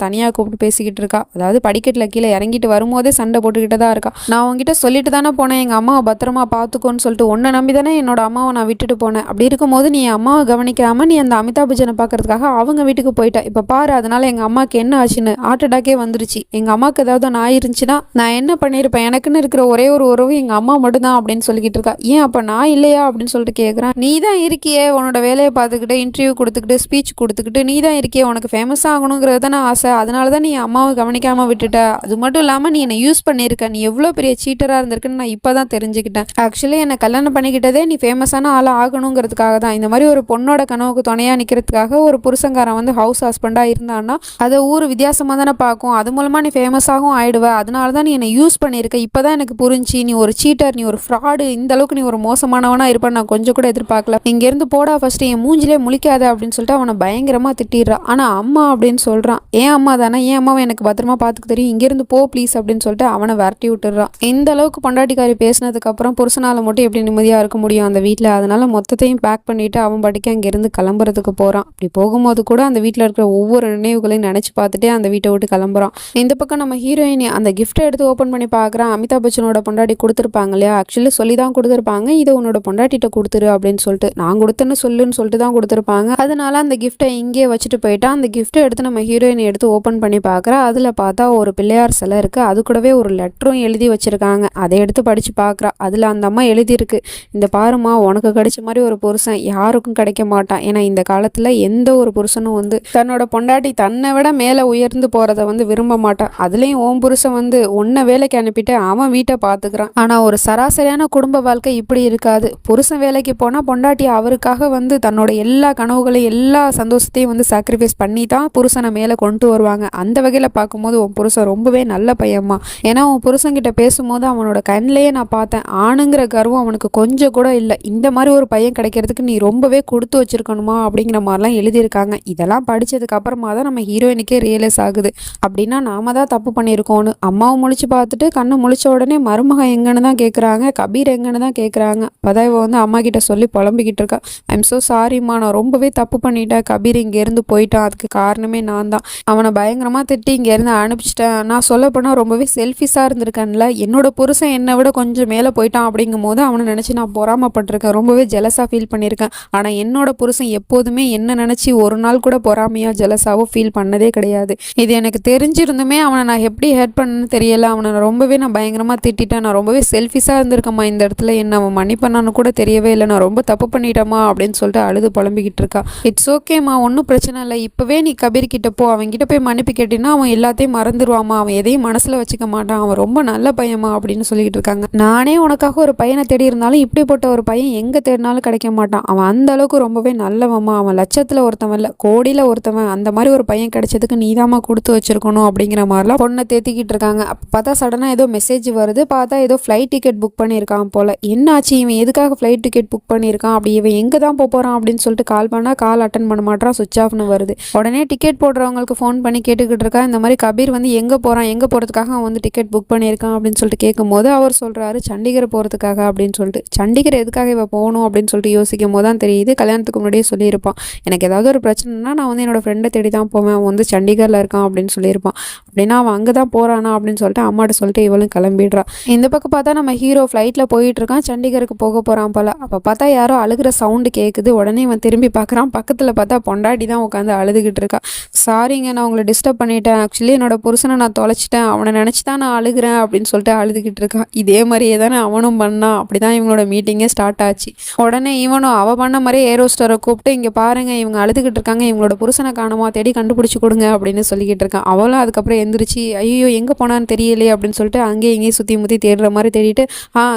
தனியாக கூப்பிட்டு பேசிக்கிட்டு இருக்கா. அதாவது படிக்கட்டில் கீழே இறங்கிட்டு வரும்போதே சண்டை போட்டுக்கிட்டு தான் இருக்கா. நான் உங்ககிட்ட சொல்லிட்டு தானே போனேன் எங்கள் அம்மாவை பத்திரமா பார்த்துக்கோன்னு சொல்லிட்டு, உன்னை நம்பி தானே என்னோட அம்மாவை நான் விட்டுட்டு போனேன். அப்படி இருக்கும்போது நீ அம்மாவை கவனிக்காமல் நீ அந்த அமிதாப் பச்சனை பார்க்கறதுக்காக அவங்க வீட்டுக்கு போயிட்டா. இப்போ பாரு, அதனால எங்கள் அம்மாவுக்கு என்ன ஆச்சுன்னு, ஹார்ட் அட்டாக்கே வந்துருச்சு. எங்கள் அம்மாவுக்கு ஏதாவது நான் ஆயிருந்துச்சுன்னா நான் என்ன பண்ணியிருப்பேன், எனக்குன்னு இருக்கிற ஒரே ஒரு உறவு எங்கள் அம்மா மட்டும்தான் அப்படின்னு சொல்லிக்கிட்டு இருக்கா. ஏன் அப்போ நான் இல்லையா அப்படின்னு சொல்லிட்டு கேட்குறான். நீ தான் இருக்கியே, உன்னோட வேலையை பார்த்துக்கிட்டு இன்டர்வியூ கொடுத்துக்கிட்டு ஸ்பீச் கொடுத்துக்கிட்டு நீ தான் இருக்கியே, உனக்கு ஃபேமஸ் ஆகணுங்கிறது தானே ஆசை, அதனால தான் நீ அம்மாவை கவனிக்காமல் விட்டுட்ட. அது மட்டும் இல்லாமல் நீ என்னை யூஸ் பண்ணியிருக்க, நீ எவ்வளோ பெரிய சீட்டராக இருந்திருக்குன்னு நான் இப்போ தான் தெரிஞ்சுக்கிட்டேன். ஆக்சுவலி என்னை கல்யாணம் பண்ணிக்கிட்டதே நீ ஃபேமஸான ஆளாக ஆகணுங்கிறதுக்காக தான். இந்த மாதிரி ஒரு பொண்ணோட கனவுக்கு துணையாக நிற்கிறதுக்காக ஒரு புருஷங்காரன் வந்து ஹவுஸ் ஹஸ்பண்டாக இருந்தான்னா அதை ஊர் வித்தியாசமாக தானே பார்க்கும், அது மூலமாக நீ ஃபேமஸாகவும் ஆயிடுவ. அதனால தான் நீ என்னை யூஸ் பண்ணியிருக்க. இப்போ தான் எனக்கு புரிஞ்சு நீ ஒரு சீட்டர், நீ ஒரு ஃப்ராடு, இந்த அளவுக்கு நீ ஒரு மோசமானவனா இருப்பேன் நான் கொஞ்சம் கூட எதிர்பார்க்கல. இங்கேருந்து போடா ஃபர்ஸ்ட், என் மூஞ்சிலே முழிக்க முழிக்காத அப்படின்னு சொல்லிட்டு அவனை பயங்கரமாக திட்டிடுறான். ஆனால் அம்மா அப்படின்னு சொல்கிறான். ஏன் அம்மா தானே, ஏன் அம்மாவை எனக்கு பத்திரமா பார்த்துக்க தெரியும், இங்கேருந்து போ ப்ளீஸ் அப்படின்னு சொல்லிட்டு அவனை விரட்டி விட்டுறான். இந்த அளவுக்கு பொண்டாட்டிக்காரி பேசினதுக்கப்புறம் புருஷனால் மட்டும் எப்படி நிம்மதியாக இருக்க முடியும் அந்த வீட்டில். அதனால மொத்தத்தையும் பேக் பண்ணிவிட்டு அவன் படிக்க அங்கேருந்து கிளம்புறதுக்கு போகிறான். அப்படி போகும்போது கூட அந்த வீட்டில் இருக்கிற ஒவ்வொரு நினைவுகளையும் நினச்சி பார்த்துட்டே அந்த வீட்டை விட்டு கிளம்புறான். இந்த பக்கம் நம்ம ஹீரோயினி அந்த கிஃப்ட்டை எடுத்து ஓப்பன் பண்ணி பார்க்குறான். அமிதாப் பச்சனோட பொண்டாட்டி கொடுத்துருப்பாங்க இல்லையா, ஆக்சுவலி சொல்லி தான் கொடுத்துருப்பாங்க, இதை உன்னோட பொண்டாட்டிகிட்ட கொடுத்துரு அப்படின்னு சொல்லிட்டு. நான் கொடுத்தேன்னு சொல்லுன்னு சொல்லிட்டு தான் கொடுத்துருப்பாங்க. அதனால அந்த கிஃப்ட்டை இங்கேயே வச்சுட்டு போயிட்டா. அந்த கிஃப்ட்டை எடுத்து நம்ம ஹீரோயினி எடுத்து ஓப்பன் பண்ணி பார்க்குறா. அதில் பார்த்தா ஒரு பிள்ளையார் சிலை இருக்குது. அது கூடவே ஒரு லெட்டரும் எழுதி வச்சுருக்காங்க. அதை எடுத்து படித்து பார்க்குறா. அதில் அந்த அம்மா எழுதியிருக்கு, இந்த பாருமா, உனக்கு கிடைச்ச மாதிரி ஒரு புருஷன் யாருக்கும் கிடைக்க மாட்டான். ஏன்னா இந்த காலத்தில் எந்த ஒரு புருஷனும் தன்னோட பொண்டாட்டி தன்னை விட மேலே உயர்ந்து போகிறத விரும்ப மாட்டான். அதுலேயும் ஓம் புருஷன் உன்னை வேலைக்கு அனுப்பிட்டு அவன் வீட்டை பார்த்துக்கிறான். ஆனால் ஒரு சராசரியான குடும்ப வாழ்க்கை இப்படி இருக்காது. புருஷன் வேலைக்கு போனால் பொண்டாட்டி அவருக்காக தன்னோட எல்லா கனவுகளையும் எல்லா சந்தோஷத்தையும் சாக்ரிஃபைஸ் பண்ணி தான் புருஷனை மேலே கொண்டு வருவாங்க. அந்த வகையில் பார்க்கும்போது உன் புருஷன் ரொம்பவே நல்ல பையம்மா. ஏன்னா உன் புருஷன்கிட்ட பேசும்போது அவனோட கண்ணிலேயே நான் பார்த்தேன், ஆணுங்கிற கர்வம் அவனுக்கு கொஞ்சம் கூட இல்லை. இந்த மாதிரி ஒரு பையன் கிடைக்கிறதுக்கு நீ ரொம்பவே கொடுத்து வச்சிருக்கணுமா அப்படிங்கிற மாதிரிலாம் எழுதியிருக்காங்க. இதெல்லாம் படித்ததுக்கு அப்புறமா தான் நம்ம ஹீரோயினுக்கே ரியலைஸ் ஆகுது, அப்படின்னா நாம தான் தப்பு பண்ணியிருக்கோன்னு. அம்மாவை முழிச்சு பார்த்துட்டு கண்ணை முழிச்ச உடனே மருமகன் எங்கன்னு தான் கேட்குறாங்க, கபீர் எங்கன்னு தான் கேட்குறாங்க. அப்போதான் இவ அம்மா கிட்ட சொல்லி புலம்பிக்கிட்டு இருக்கா. ஐம் ஸோ சாரிம்மா, நான் ரொம்பவே தப்பு பண்ணிட்டேன். கபீர் இங்கேருந்து போயிட்டான், அதுக்கு காரணமே நான் தான். அவனை பயங்கரமாக திட்டி இங்கேருந்து அனுப்பிச்சிட்டேன். நான் சொல்ல போனால் ரொம்பவே செல்ஃபிஷாக இருந்திருக்கேன்ல. என்னோட புருஷன் என்னை விட கொஞ்சம் மேலே போயிட்டான் அப்படிங்கும் போது அவனை நினச்சி நான் பொறாமப்பட்டிருக்கேன், ரொம்பவே ஜெலஸாக ஃபீல் பண்ணியிருக்கேன். ஆனால் என்னோட புருஷன் எப்போதுமே என்ன நினச்சி ஒரு நாள் கூட பொறாமையாக ஜெலஸாவோ ஃபீல் பண்ணதே கிடையாது. இது எனக்கு தெரிஞ்சிருந்துமே அவனை நான் எப்படி ஹேட் பண்ணேன்னு தெரியல. அவனை ரொம்பவே நான் பயங்கரமாக திட்டேன். நான் ரொம்பவே செல்ஃபிஷாக இருந்திருக்கேம்மா இந்த இடத்துல, என்ன அவன் மன்னிப்பண்ணான்னு கூட தெரியவே இல்லை, நான் ரொம்ப தப்பு பண்ணிட்டேம்மா அப்படின்னு சொல்லிட்டு அழுது புலம்பிக்கிட்டு இருக்கா. இட்ஸ் ஓகேம்மா, ஒன்றும் பிரச்சனை இல்லை, இப்போவே நீ கபீர் கிட்ட போ, அவன்கிட்ட போய் மன்னிப்பு கேட்டினா அவன் எல்லாத்தையும் மறந்துடுவாமா, அவன் எதையும் மனசில் வச்சுக்க மாட்டான், அவன் ரொம்ப நல்ல பையமா அப்படின்னு சொல்லிக்கிட்டு இருக்காங்க. நானே உனக்காக ஒரு பையனை தேடி இருந்தாலும் இப்படிப்பட்ட ஒரு பையன் எங்கே தேடினாலும் கிடைக்க மாட்டான், அவன் அந்த அளவுக்கு ரொம்பவே நல்லவம்மா, அவன் லட்சத்தில் ஒருத்தவன் இல்லை கோடியில் ஒருத்தவன், அந்த மாதிரி ஒரு பையன் கிடைச்சதுக்கு நீதாம்மா கொடுத்து வச்சிருக்கணும் அப்படிங்கிற மாதிரிலாம் பொண்ணை தேத்திக்கிட்டு இருக்காங்க. அப்போ பார்த்தா சடனாக ஏதோ மெசேஜ் வருது. பார்த்தா ஏதோ ஃப்ளைட் டிக்கெட் புக் பண்ணியிருக்கான் போல். என்னாச்சு, இவன் எதுக்காக ஃப்ளைட் டிக்கெட் புக் பண்ணியிருக்கான், அப்படி இவன் எங்கே தான் போகிறான் அப்படின்னு சொல்லிட்டு கால் பண்ணால் கால் அட்டன் பண்ண மாட்டான், சுவிச் ஆஃப்னு வருது. உடனே டிக்கெட் போடுறவங்களுக்கு ஃபோன் பண்ணி கேட்டுக்கிட்டு இருக்கா. இந்த மாதிரி கபீர் எங்கே போகிறான், எங்கே போகிறதுக்காக அவன் டிக்கெட் புக் பண்ணியிருக்கான் அப்படின்னு சொல்லிட்டு கேட்கும்போது அவர் சொல்கிறாரு சண்டிகர் போகிறதுக்காக அப்படின்னு சொல்லிட்டு. சண்டிகர் எதுக்காக இவ போகணும் அப்படின்னு சொல்லிட்டு யோசிக்கும் போது தான் தெரியுது, கல்யாணத்துக்கு முன்னாடியே சொல்லியிருப்பான், எனக்கு ஏதாவது ஒரு பிரச்சனைனா நான் என்னோட ஃப்ரெண்டை தேடி தான் போவேன், அவன் சண்டிகரில் இருக்கான் அப்படின்னு சொல்லியிருப்பான். அப்படின்னா அவன் அங்கே தான் போகிறானா அப்படின்னு சொல்லிட்டு அம்மாட்ட சொல்லிட்டு இவளும் கிளம்பிடுறான். இந்த பக்கம் பார்த்தா நம்ம ஹீரோ ஃப்ளைட்டில் போயிட்டு இருக்கான், சண்டிகருக்கு போக போகிறான் போல. அப்போ பார்த்தா யாரோ அழுகிற சவுண்டு கேட்குது. உடனே இவன் திரும்பி பார்க்குறான், பக்கத்தில் பார்த்தா பொண்டாட்டி தான் உட்காந்து அழுதுகிட்டு இருக்கா. சாரிங்க, நான் உங்களை டிஸ்டர்ப் பண்ணிட்டேன், ஆக்சுவலி என்னோட புருஷனை நான் தொலைச்சிட்டேன், அவனை நினச்சி தான் நான் அழுகிறேன் அப்படின்னு சொல்லிட்டு அழுதுகிட்டு இருக்கான். இதே மாதிரியே தானே அவனும் பண்ணான். அப்படி தான் இவங்களோட மீட்டிங்கே ஸ்டார்ட் ஆச்சு. உடனே இவனும் அவள் பண்ண மாதிரியே ஏரோஸ்டரை கூப்பிட்டு, இங்கே பாருங்கள் இவங்க அழுதுகிட்டு இருக்காங்க, இவங்களோட புருஷனை காணுமா, தேடி கண்டுபிடிச்சி கொடுங்க அப்படின்னு சொல்லிக்கிட்டு இருக்கான். அவளும் அதுக்கப்புறம் எந்திரிச்சு ஐயோ எங்கே போனான்னு தெரியலையே அப்படின்னு சொல்லிட்டு அங்கேயும் இங்கேயும் சுற்றி முற்றி தேடுற மாதிரி தேடிட்டு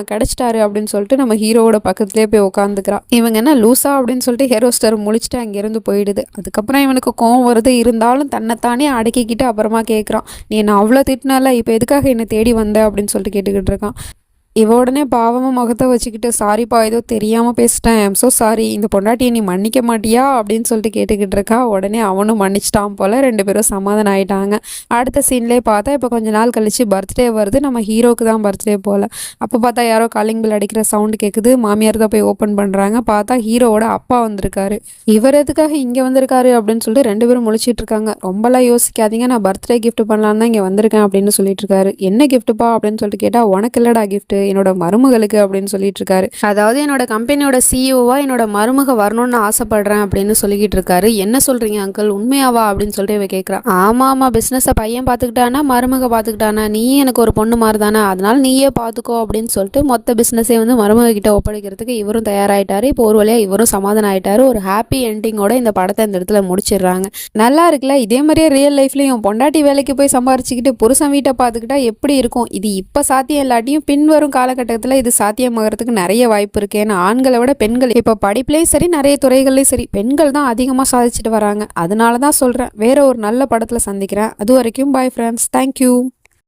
கிடச்சிட்டாரு அப்படின்னு சொல்லிட்டு நம்ம ஹீரோவோட பக்கத்துலேயே போய் உட்காந்துக்கிறான். இவங்க என்ன லூஸா அப்படின்னு சொல்லிட்டு ஹேரோஸ்டர் முழிச்சிட்டு அங்கேருந்து போயிடுது. அதுக்கப்புறம் இவனுக்கு கோவம் வருது, இருந்தாலும் தன்னைத்தானே அடக்கிக்கிட்டு அப்புறமா கேட்குறான், நீ என்ன அவ்வளோ திட்டினால, இப்போ எதுக்காக என்னை தேடி வந்த அப்படின்னு சொல்லிட்டு கேட்டுக்கிட்டு இருக்கான். இவ உடனே பாவமாக முகத்தை வச்சுக்கிட்டு, சாரிப்பா ஏதோ தெரியாமல் பேசிட்டேன், ஐம் ஸோ சாரி, இந்த பொண்டாட்டியை நீ மன்னிக்க மாட்டியா அப்படின்னு சொல்லிட்டு கேட்டுக்கிட்டு இருக்கா. உடனே அவனும் மன்னிச்சிட்டான் போல், ரெண்டு பேரும் சமாதானம் ஆகிட்டாங்க. அடுத்த சீன்லேயே பார்த்தா இப்போ கொஞ்ச நாள் கழிச்சு பர்த்டே வருது. நம்ம ஹீரோக்கு தான் பர்த்டே போல். அப்போ பார்த்தா யாரோ காலிங் பில் அடிக்கிற சவுண்டு கேட்குது. மாமியார் தான் போய் ஓப்பன் பண்ணுறாங்க. பார்த்தா ஹீரோவோட அப்பா வந்திருக்காரு. இவர் எதுக்காக இங்கே வந்திருக்காரு அப்படின்னு சொல்லிட்டு ரெண்டு பேரும் முழிச்சிட்டு இருக்காங்க. ரொம்பலாம் யோசிக்காதீங்க, நான் பர்த்டே கிஃப்ட் பண்ணலான்னு தான் இங்கே வந்திருக்கேன் அப்படின்னு சொல்லிட்டு இருக்காரு. என்ன கிஃப்ட்டுப்பா அப்படின்னு சொல்லிட்டு கேட்டால், உனக்கு இல்லடா கிஃப்ட், என்னோட மருமகளுக்கு அப்படின்னு சொல்லிட்டு இருக்காரு. அதாவது என்னோட கம்பெனியோட சிஇஓவா என்னோட மருமக வரணும்னு ஆசைப்படுறேன் அப்படின்னு சொல்லிக்கிட்டு இருக்காரு. என்ன சொல்றீங்க அங்கிள், உண்மையாவா அப்படின்னு சொல்லிட்டு இவ கேட்குறா. ஆமா ஆமா, பிஸ்னஸை பையன் பார்த்துக்கிட்டானா மருமக பார்த்துக்கிட்டானா, நீ எனக்கு ஒரு பொண்ணு மாதிரி தானே, அதனால நீயே பார்த்துக்கோ அப்படின்னு சொல்லிட்டு மொத்த பிஸ்னஸே மருமக கிட்ட ஒப்படைக்கிறதுக்கு இவரும் தயாராயிட்டாரு. இப்போ ஒரு வழியா இவரும் சமாதானம் ஆயிட்டாரு. ஒரு ஹாப்பி எண்டிங்கோட இந்த படத்தை இந்த இடத்துல முடிச்சிடுறாங்க. நல்லா இருக்குல்ல. இதே மாதிரியே ரியல் லைஃப்லயும் பொண்டாட்டி வேலைக்கு போய் சம்பாரிச்சுக்கிட்டு புருஷன் வீட்டை பார்த்துக்கிட்டா எப்படி இருக்கும். இது இப்போ சாத்தியம் இல்லாட்டியும் பின்வரும் காலகட்டத்தில் இது சாத்தியமாகறதுக்கு நிறைய வாய்ப்பு இருக்கு. ஏன்னா ஆண்களை விட பெண்கள் இப்போ படிப்புலேயும் சரி நிறைய துறைகள்லையும் சரி பெண்கள் தான் அதிகமாக சாதிச்சுட்டு வராங்க. அதனால தான் சொல்கிறேன். வேற ஒரு நல்ல படத்தில் சந்திக்கிறேன். அது வரைக்கும் பாய் ஃப்ரெண்ட்ஸ், தேங்க்யூ.